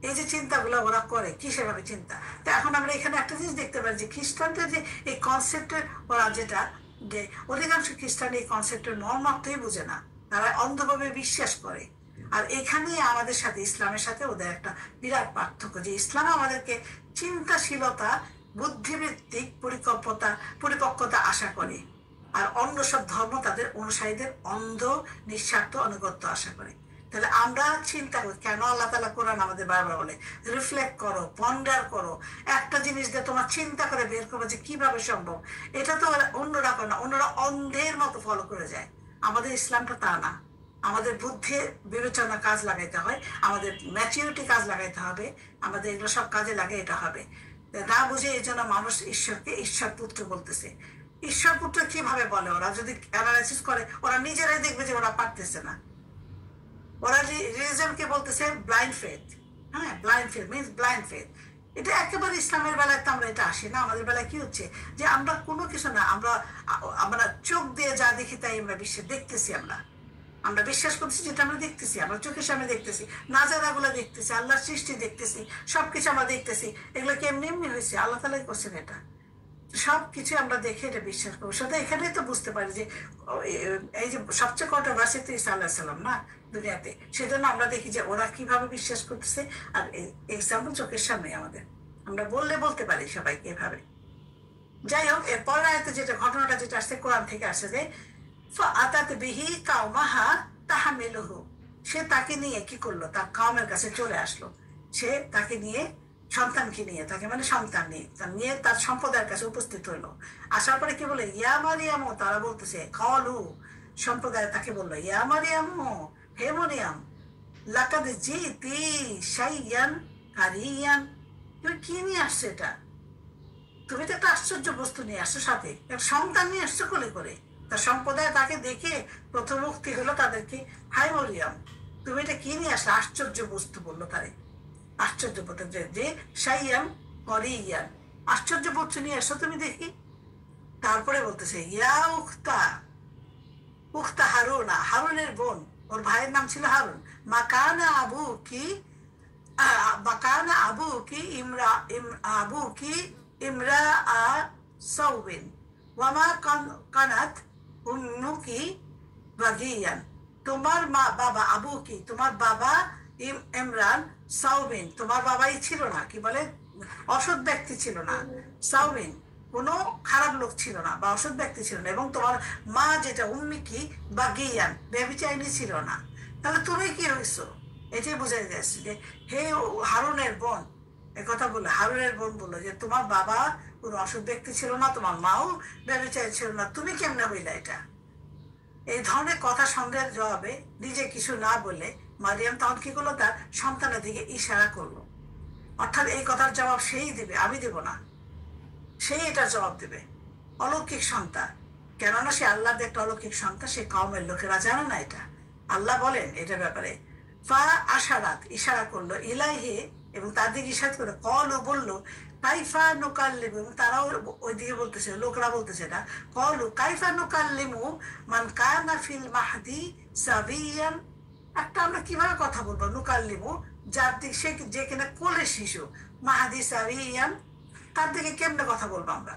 এই যে চিন্তাগুলো ওরা করে কি সেভাবে চিন্তা। তো এখন আমরা এখানে একটা জিনিস দেখতে পাই যে খ্রিস্টানদের যে এই কনসেপ্টের ওরা যেটা, যে অধিকাংশ খ্রিস্টান এই কনসেপ্টের মর্মার্থই বুঝে না, তারা অন্ধভাবে বিশ্বাস করে। আর এখানেই আমাদের সাথে ইসলামের সাথে ওদের একটা বিরাট পার্থক্য, যে ইসলাম আমাদেরকে চিন্তাশীলতা, বুদ্ধিবৃত্তিক পরিপক্কতা আশা করে, আর অন্য সব ধর্ম তাদের অনুসারীদের অন্ধ নিঃস্বার্থ আনুগত্য আশা করে। তাহলে আমরা চিন্তা করি কেন আল্লাহ তাআলা কোরআন আমাদের বারবার বলে রিফ্লেক্ট করো, পন্ডার করো, একটা জিনিস দিয়ে তোমার চিন্তা করে বের করো যে কিভাবে সম্ভব। এটা তো অন্যরা করে না, অন্যরা অন্ধের মতো ফলো করে যায়। আমাদের ইসলামটা তা না। আমাদের বুদ্ধি বিবেচনা কাজ লাগাইতে হয়, আমাদের ম্যাচিউরিটি কাজ লাগাইতে হবে, আমাদের এগুলো সব কাজে লাগে এটা হবে না। বুঝে এই জন্য মানুষ ঈশ্বরকে ঈশ্বর পুত্র বলতেছে। ঈশ্বর পুত্র কিভাবে বলে? ওরা যদি অ্যানালাইসিস করে ওরা নিজেরাই দেখবে যে ওরা পারতেছে না। ওরা রিলিজনকে বলতেছে ব্লাইন্ড ফেথ। হ্যাঁ, blind faith means blind faith. এটা একেবারে ইসলামের বেলায় তো আমরা এটা আসি না। আমাদের বেলায় কি হচ্ছে যে আমরা কোনো কিছু না, আমরা চোখ দিয়ে যা দেখি তাই আমরা বিশ্বে দেখতেছি। আমরা বিশ্বাস করতেছি যেটা আমরা দেখতেছি, আমরা চোখের সামনে দেখতেছি, নাজারাগুলো দেখতেছি, আল্লাহর সৃষ্টি দেখতেছি, সবকিছু আমরা দেখতেছি। এগুলো কি এমনি এমনি হয়েছে? আল্লাহ তাআলাই করছেন এটা। সবকিছু আমরা দেখে এটা বিশ্বাস করবো। সেটা এখানেই তো বুঝতে পারি যে এই যে সবচেয়ে কন্ট্রোভার্সি তো ঈসা আলাইহিস সালাম না দুনিয়াতে। সেজন্য আমরা দেখি যে ওরা কিভাবে বিশ্বাস করতেছে, আর এক্সাম্পল চোখের সামনে আমাদের, আমরা বলতে পারি সবাইকে এভাবে। যাই হোক, এর পরের আয়াতে যেটা ঘটনাটা যেটা আসছে কোরআন থেকে আসছে যে ফাআতাত বিহি কাওমাহা তাহমিলুহু, সে তাকে নিয়ে কি করলো, তার কাউমের কাছে চলে আসলো। সে তাকে নিয়ে, সন্তানকে নিয়ে, তাকে মানে সন্তান নিয়ে তার সম্প্রদায়ের কাছে উপস্থিত হইলো। আসার পরে কি বলে, ইয়া মারিয়াম, তারা বলতেছে কলু, সম্প্রদায় তাকে বললো ইয়া মারিয়াম, হে মরিয়াম, লাকাদ জিতি শাইয়ান কারিয়ান, তুমি কি নিয়ে আসছো? এটা তুমি তো একটা আশ্চর্য বস্তু নিয়ে আসছো, সাথে একটা সন্তান নিয়ে আসছো কোলে করে। তার সম্প্রদায় তাকে দেখে প্রথম মুক্তি হলো তাদেরকে, হাই মরিয়াম, তুমি এটা কি নিয়ে আসলে? আশ্চর্য বস্তু বললো তারে। আশ্চর্য বলতে যে সাইয়াম করিয়ান, আশ্চর্য বস্তু নিয়ে আসছো তুমি দেখি। তারপরে বলতেছে ইয়া উখতা হারুনা, হারুনের বোন, ওর ভাইয়ের নাম ছিল হারুন। মাকানা আবু কি ইমরা আ সাউবিন ওয়ামা কানাত উম্মুকি বাগিয়ান, তোমার বাবা আবু কি, তোমার বাবা ইমরান সাউবিন, তোমার বাবাই ছিল না, কি বলে, অসৎ ব্যক্তি ছিল না। সাউবিন কোনো খারাপ লোক ছিল না বা অসৎ ব্যক্তি ছিল না, এবং তোমার মা যেটা উম্মিকি বাগিয়ান, ব্যভিচারিণী ছিল না। তাহলে তুমি কি হয়েছো? এটাই বোঝাই যাচ্ছে যে হে হারুনের বোন, একথা বললো, হারুনের বোন বললো যে তোমার বাবা কোনো অসৎ ব্যক্তি ছিল না, তোমার মাও ব্যভিচারী ছিল না, তুমি কেমনে হইলা এটা? এই ধরনের কথা সন্দেহের জবাবে নিজে কিছু না বলে মারিয়াম তখন কি করলো, তার সন্তানের দিকে ইশারা করলো। অর্থাৎ এই কথার জবাব সেই দিবে, আমি দেব না, সেই এটার জবাব দেবে। অলৌকিক সন্তান, কেননা সে আল্লাহর একটা অলৌকিক সন্তান, সে কওমের লোকেরা জানে না এটা। আল্লাহ বলেন এটার ব্যাপারে ফা আশারাত, ইশারা করলো, ইলাইহে, এবং তার দিকে ইশারা করে কলও বললো কাইফা নুকাল্লিমু, এবং তারাও ওইদিকে বলতেছে, লোকরা বলতেছে না, কলু কাইফা নুকাল্লিমু মান কানা ফিল মাহদি সাবিয়ান, একটা আমরা কিভাবে কথা বলবো, নুকাল্লিমু, যার দিকে সে যে কিনা কোলে শিশু, মাহাদি সাবিয়ান, তার দিকে কেমনে কথা বলবো আমরা?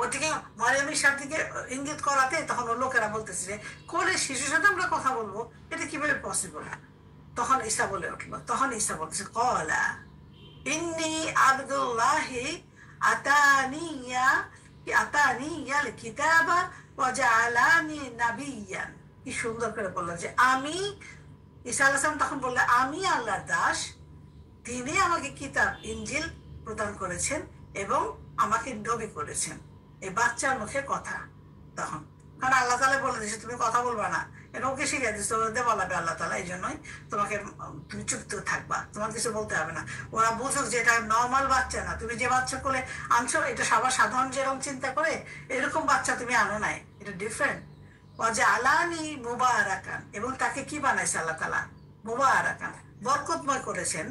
ওদিকে মারিয়ামের সাথে দিকে ইঙ্গিত করাতে তখন লোকেরা বলতেছে যে কোলে শিশুর সাথে আমরা কথা বলবো, এটা কিভাবে পসিবল? তখন ঈসা বলে উঠলো, তখন ঈসা বলতেছে কলা ইন্নী আবদুল্লাহি আতানিয়াল কিতাবা ওয়া জাআলানি নাবিয়্যান। কি সুন্দর করে বললো যে আমি ঈসা আলাইহিস সালাম তখন বললেন, আমি আল্লাহর দাস, তিনি আমাকে কিতাব ইনজিল প্রদান করেছেন এবং আমাকে নবী করেছেন। এই বাচ্চার মুখে কথা তখন, কারণ আল্লাহ তাআলা বলে দিয়েছে তুমি কথা বলবা না, এটা ওকে শিখিয়ে দিচ্ছে, ওদের বলাবে আল্লাহ তাআলা, এই জন্যই তোমাকে, তুমি চুপ থাকবা, তোমার কিছু বলতে হবে না। ওরা বুঝুক যে এটা নর্মাল বাচ্চা না, তুমি যে বাচ্চা কোলে আনছো এটা সবার সাধারণ যেরকম চিন্তা করে এরকম বাচ্চা তুমি আনো নাই, এটা ডিফারেন্ট। ওয়াজা আলানি মুবারাকান, এবং তাকে কি বানাইছে আল্লাহ তাআলা? মুবারাকান, বরকতময় করেছেন।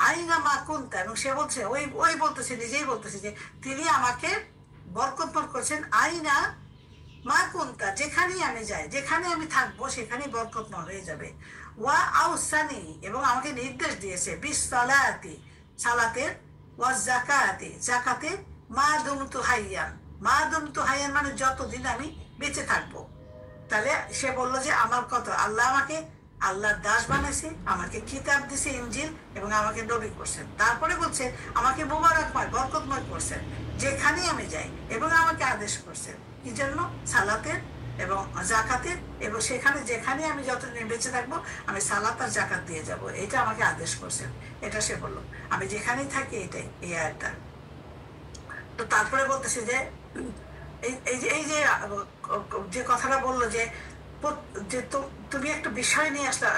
আইনা মা কুনতা, এবং সে বলছে, ওই বলতেছে, নিজেই বলতেছে যে তিনি আমাকে বরকতময় করেছেন। আইনা মা কুনতা, যেখানেই আমি যাই, যেখানে আমি থাকবো সেখানেই বরকতময় হয়ে যাবে। ওয়া আউসানি, এবং আমাকে নির্দেশ দিয়েছে বিস সালাতি, সালাতের, ওয়া যাকাতি, যাকাতের, মা দুমতু হাইয়ান, মা দুমতু হাইয়ান মানে যতদিন আমি বেঁচে থাকবো। তাহলে সে বললো যে আমার কথা, আল্লাহ আমাকে আল্লাহর দাস বানাইছে, আমাকে কিতাব দিছে ইনজিল, এবং আমাকে নবী করছেন। তারপরে বলছে আমাকে মোবারকময়, বরকতময় করছেন যেখানে আমি যাই, এবং আমাকে আদেশ করছেন কি জন্য? সালাতের এবং জাকাতের, এবং সেখানে যেখানে আমি যতদিন বেঁচে থাকবো আমি সালাত আর জাকাত দিয়ে যাব, এটা আমাকে আদেশ করছেন। এটা সে বললো, আমি যেখানেই থাকি, এটাই এই আয়াতটা। তো তারপরে বলতেছে যে যে কথাটা বললো যে তুমি একটা বিষয় নিয়ে আসলে,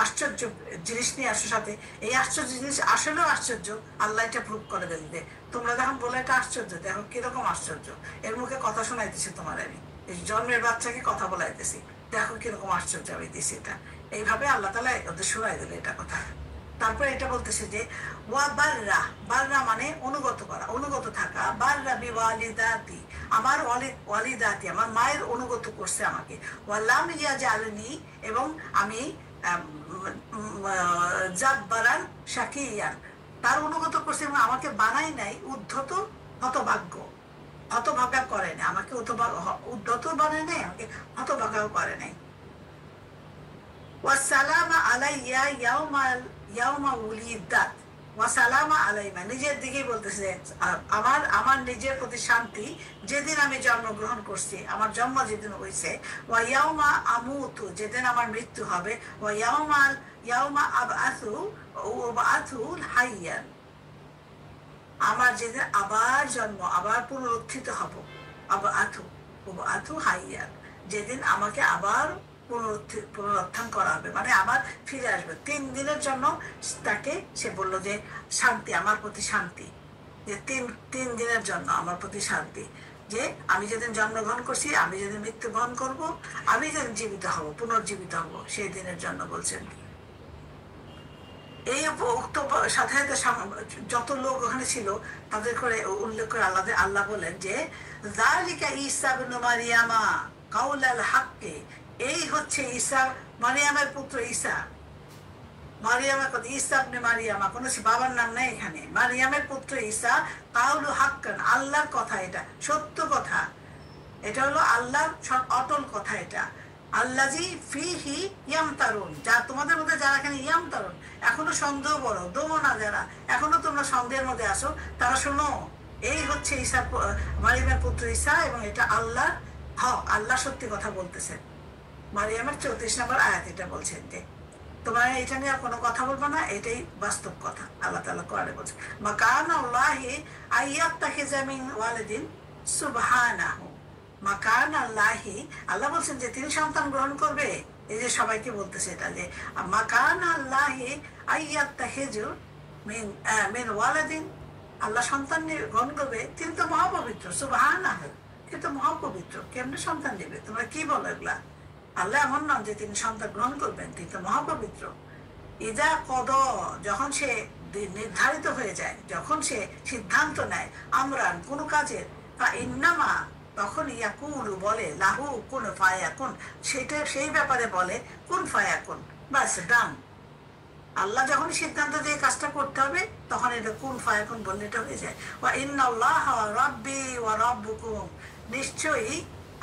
আশ্চর্য জিনিস নিয়ে আসো সাথে, এই আশ্চর্য জিনিস আসলেও আশ্চর্য, আল্লাহ এটা প্রুভ করে দিল যে তোমরা যখন বলে এটা আশ্চর্য, দেখো কিরকম আশ্চর্য, এর মুখে কথা শোনাইতেছি তোমার, আমি এই জন্মের বাচ্চাকে কথা বলাইতেছি, দেখো কিরকম আশ্চর্য আমি দিছি। এটা এইভাবে আল্লাহ তাআলা ওদের শোনাই দিল এটা কথা। তারপরে এটা বলতেছে যে ওয়া বাররা, বাররা মানে অনুগত করা, অনুগত থাকা। বাররা বিওয়ালিদাতি, আমার ওয়ালিদাতি, আমার মায়ের অনুগত করছে আমাকে। ওয়ালাম ইয়াজআলনি, এবং আমি জাব্বারান শাকিয়ান, তার অনুগত করছে, এবং আমাকে বানাই নাই উদ্ধত হতভাগ্য, হতভাগা করে নাই আমাকে, উদ্ধত বানায় নাই আমাকে, হতভাগাও করে নাই। ওয়াসালামা আলাইয়া ইয়াউমা উলিদাত, ওয়াসালামা আলাইমা, নিজের দিকেই বলতেছে আমার নিজের প্রতি শান্তি যেদিন আমি জন্মগ্রহণ করছি, আমার জন্ম যেদিন হয়েছে। ওয়া ইয়াউমা আমুতু, যেদিন আমার মৃত্যু হবে। ওয়া ইয়াউমা আবআসু হাইয়ান, আমার যেদিন আবার জন্ম, আবার পুনরুত্থিত হব। আবআসু হাইয়ান, যেদিন আমাকে আবার পুনরুত্থান করা হবে, মানে আবার ফিরে আসবে 3 দিনের জন্য। তাকে সে বললো যে শান্তি, আমার প্রতি শান্তি, যে তিন দিনের জন্য আমার প্রতি শান্তি, যে আমি যেদিন জন্মগ্রহণ করছি, আমি যেদিন মৃত্যুবরণ করব, আমি যেদিন জীবিত হব, পুনর্জীবিত হব, সেই দিনের জন্য বলছেন। এই সাথে যত লোক ওখানে ছিল তাদের করে উল্লেখ করে আল্লাহ বলেন যে যালিকা ঈসা ইবনে মারইয়ামা কাউলাল হাক্কি, এই হচ্ছে ঈসা, মারিয়ামের পুত্র ঈসা। মারিয়ামের কথা, ঈসা ইবনে মারইয়ামা, কোনো বাবার নাম নেই এখানে। মারিয়ামের পুত্র ঈসা, কাউলু হাক্কান, আল্লাহর কথা, এটা সত্য কথা, এটা হলো আল্লাহর অটল কথা। এটা আল্লাজি ফিহি ইয়ামতারুন, যা তোমাদের মধ্যে যারা এখানে ইয়ামতারুন, এখনো সন্দেহ বড় দমনা, যারা এখনো তোমরা সন্দেহের মধ্যে আসো, তারা শোনো, এই হচ্ছে ঈসা, মারিয়ামের পুত্র ঈসা, এবং এটা আল্লাহ হক, আল্লাহ সত্যি কথা বলতেছেন। মারিয়ামের 34 নম্বর আয়াত এটা বলছেন যে তোমরা এটা নিয়ে কোনো কথা বলবো না, এটাই বাস্তব কথা। আল্লাহ তাআলা কোরআনে বলছে মাকান আল্লাহি আইয়াত্তাখিযা মিন ওয়ালিদিন সুবহানাহু, মাকান আল্লাহি, আল্লাহ বলছেন যে তিনি সন্তান গ্রহণ করবে। এই যে সবাইকে বলতেছে এটা যে মাকান আল্লাহি আইয়াত্তাখিযা মিন ওয়ালিদিন, আল্লাহ সন্তান গ্রহণ করবে, তিনি তো মহাপবিত্র। সুবহানাহু, তিনি তো মহাপবিত্র, কেমনে সন্তান নেবে? তোমরা কি বলো এগুলা? আল্লাহ এমন নন যে তিনি সন্তান গ্রহণ করবেন, তিনি তো মহাপবিত্র। ইদা কদ, যখন সে নির্ধারিত হয়ে যায়, যখন সে সিদ্ধান্ত নেয়, আমরান কোনো কাজের, তা ইন্নামা, তখন ইয়াকুলু বলে, লাহু কুন ফায়াকুন, সেটা সেই ব্যাপারে বলে কুন ফায়াকুন, বাস ডান। আল্লাহ যখন সিদ্ধান্ত দিয়ে কাজটা করতে হবে, তখন এটা কুন ফায়াকুন বললে এটা হয়ে যায়। ওয়া ইন্নাল্লাহা রাব্বি ওয়া রাব্বুকুম, নিশ্চয়ই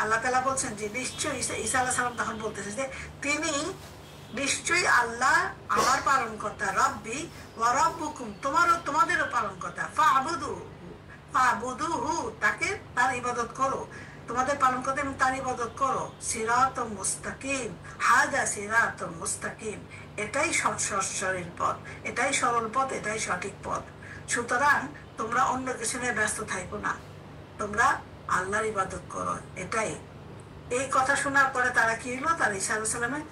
আল্লাহ তাআলা বলছেন যে নিশ্চয়ই, ঈসা আলাইহিস সালাম তখন বলতেছে যে তিনি নিশ্চয়ই আল্লাহ আমার পালনকর্তা, রাব্বি ওয়া রাব্বুকুম, তোমাদেরও পালনকর্তা। ফাবুদুহু, তাকে তার ইবাদত করো। তোমাদের পালন করতে এবং তার ইবাদত করো। সিরাতুম মুস্তাকিম, হাদা সিরাতুম মুস্তাকিম, এটাই সরল পথ, এটাই সরল পথ, এটাই সঠিক পথ। সুতরাং তোমরা অন্য কিছু নিয়ে ব্যস্ত থাকো না, তোমরা আল্লাহর ইবাদত করো, এটাই। এই কথা শোনার পরে তারা কি হলো, তারা ঈসা আলাইহিস সালামের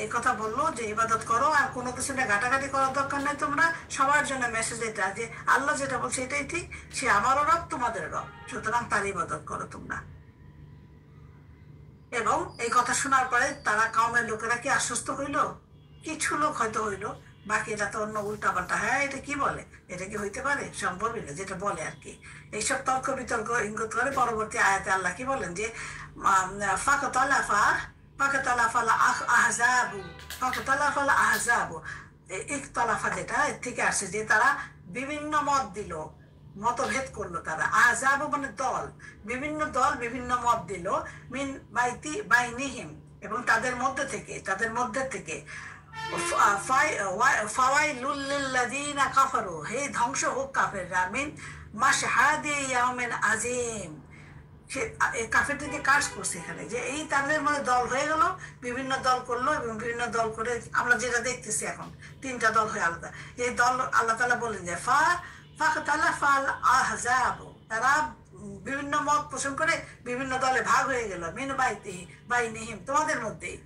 এই কথা বললো যে ইবাদত করো, আর কোনো কিছু নিয়ে ঘাটাঘাটি করার দরকার নেই। তোমরা সবার জন্য মেসেজ এটা যে আল্লাহ যেটা বলছে এটাই ঠিক, সে আমারও রব তোমাদের রব, সুতরাং তার ইবাদত করো তোমরা। এবং এই কথা শোনার পরে তারা কাউমের লোকেরা কি আশ্বস্ত হইল? কিছু লোক হয়তো হইলো, বাকি এটা তো অন্য উল্টা পাল্টা, হ্যাঁ এটা কি বলে, এটা কি হইতে পারে, সম্ভবই না, যেটা বলে আর কি। এইসব তর্ক বিতর্ক ইঙ্গিত করে পরবর্তী আয়াতে আল্লাহ কি বলেন যে ইখতালাফা, যেটা এর থেকে আসছে যে তারা বিভিন্ন মত দিল, মতভেদ করলো তারা। আহজাব মানে দল, বিভিন্ন দল বিভিন্ন মত দিল, মিন বাইনিহিম, এবং তাদের মধ্যে থেকে ফাওয়াইলুল লিল্লাযীনা কাফারু, হে ধ্বংস হোক কাফেররা, মিন মাশহাদি ইয়াউমিন আযীম। সে কাফেরদেরকে কাজ করছে এখানে, যে এই তাদের মধ্যে দল হয়ে গেল, বিভিন্ন দল করলো, এবং বিভিন্ন দল করে আমরা যেটা দেখতেছি এখন 3টা দল হয়ে আলাদা। এই দল আল্লাহ তাআলা বলেন যে ফাখতালাফাল আহজাব, তারা বিভিন্ন মত পোষণ করে বিভিন্ন দলে ভাগ হয়ে গেল, মিন বাইনিহিম, তোমাদের মধ্যেই।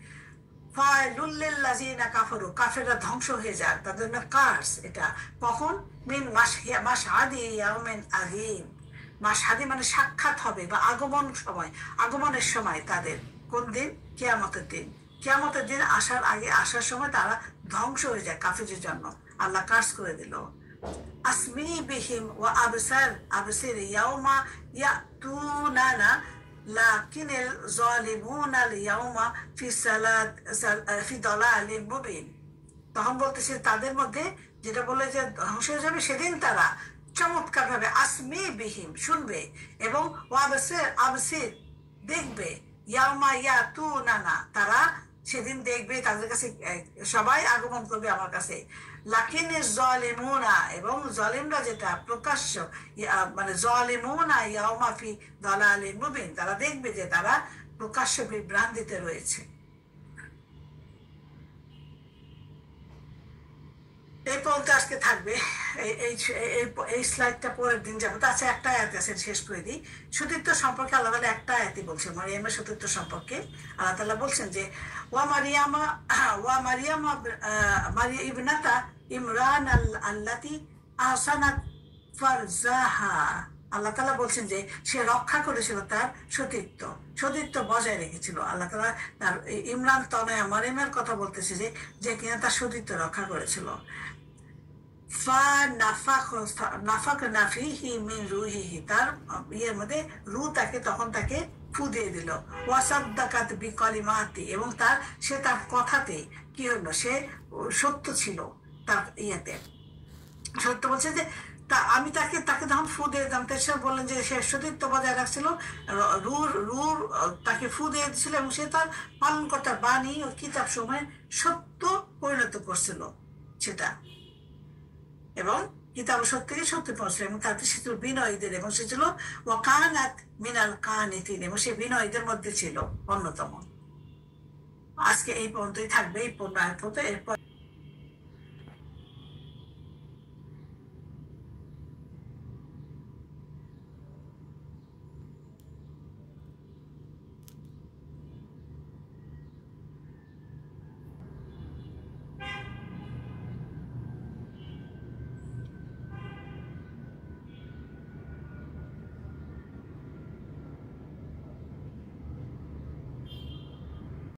কাফেররা ধ্বংস হয়ে যাক, তাদের জন্য কার্স এটা। কখন? মিন মাশহাদি ইয়াউমিন আযীম, মাশহাদি মানে সাক্ষাৎ হবে বা আগমনের সময় তাদের। কোন দিন? কিয়ামতের দিন। কিয়ামতের দিন আসার আগে, আসার সময় তারা ধ্বংস হয়ে যায় কাফেরদের জন্য, আল্লাহ কার্স করে দিল। আসমি বিহিম ওয়া আবসির ইয়াউমা ইয়াতুনানা লাকিনিল যালিমুনাল ইয়াউমা ফি দালালিন মুবিন। তখন বলতেছে তাদের মধ্যে, যেটা বলে যে ধ্বংস হয়ে যাবে সেদিন তারা চমৎকার ভাবে আসমি বিহিম শুনবে, এবং আবসির দেখবে, ইয়াউমা ইয়াতুনানা তারা সেদিন দেখবে, তাদের কাছে সবাই আগমন করবে আমার কাছে। লাকিনিল যালিমুনা, এবং জালিমরা যেটা প্রকাশ্য, মানে যালিমুনা ইয়াউমা ফি দালালিন মুবিন, তারা দেখবে যে তারা প্রকাশ্য বিভ্রান্তিতে রয়েছে। এই পর্যন্ত আজকে থাকবে। এই স্লাইডটা পরের দিন যাবো। আচ্ছা, একটা আয়াত আছে, শেষ করে দিই। সতীত্ব সম্পর্কে আল্লাহ তাআলা একটা আয়াতই বলছেন, মারিয়ামের সতীত্ব সম্পর্কে আল্লাহ তাআলা বলছেন যে ওয়া মারিয়ামা ইবনাতা ইমরান আল্লাতি আহসানাত ফারজাহা। আল্লাহ তাআলা বলছেন যে সে রক্ষা করেছিল তার সতীত্ব বজায় রেখেছিল। আল্লাহ তাআলা তার ইমরান তনয়া মারিয়ামের কথা বলতেছে যে কিনা তার সতীত্ব রক্ষা করেছিল। তার ইয়ের মধ্যে তখন তাকে ফু দিয়ে দিল। ওয়াসাদ্দাকাত বিকালিমাতি, এবং সে তার কথাতে কি হলো, সে সত্য ছিল, তার ইয়েতে সত্য বলছে যে আমি তাকে যখন ফু দিয়ে দিলাম, সে বললেন যে সে সতীত্ব বজায় রাখছিল, রুর তাকে ফু দিয়ে দিচ্ছিল, এবং সে তার পালন কর্তার বাণী ও কিতাব সময় সত্য পরিণত করছিল সেটা, এবং কিতাব সত্যকে সত্যি পৌঁছল, এবং তাতে সে ছিল বিনয়ীদের, এবং সে ছিল ওয়াকানাত মিনাল কানিতিন, এবং সে বিনয়ীদের মধ্যে ছিল অন্যতম। আজকে এই পর্যন্তই থাকবে, এই 15 আয়াত। এরপর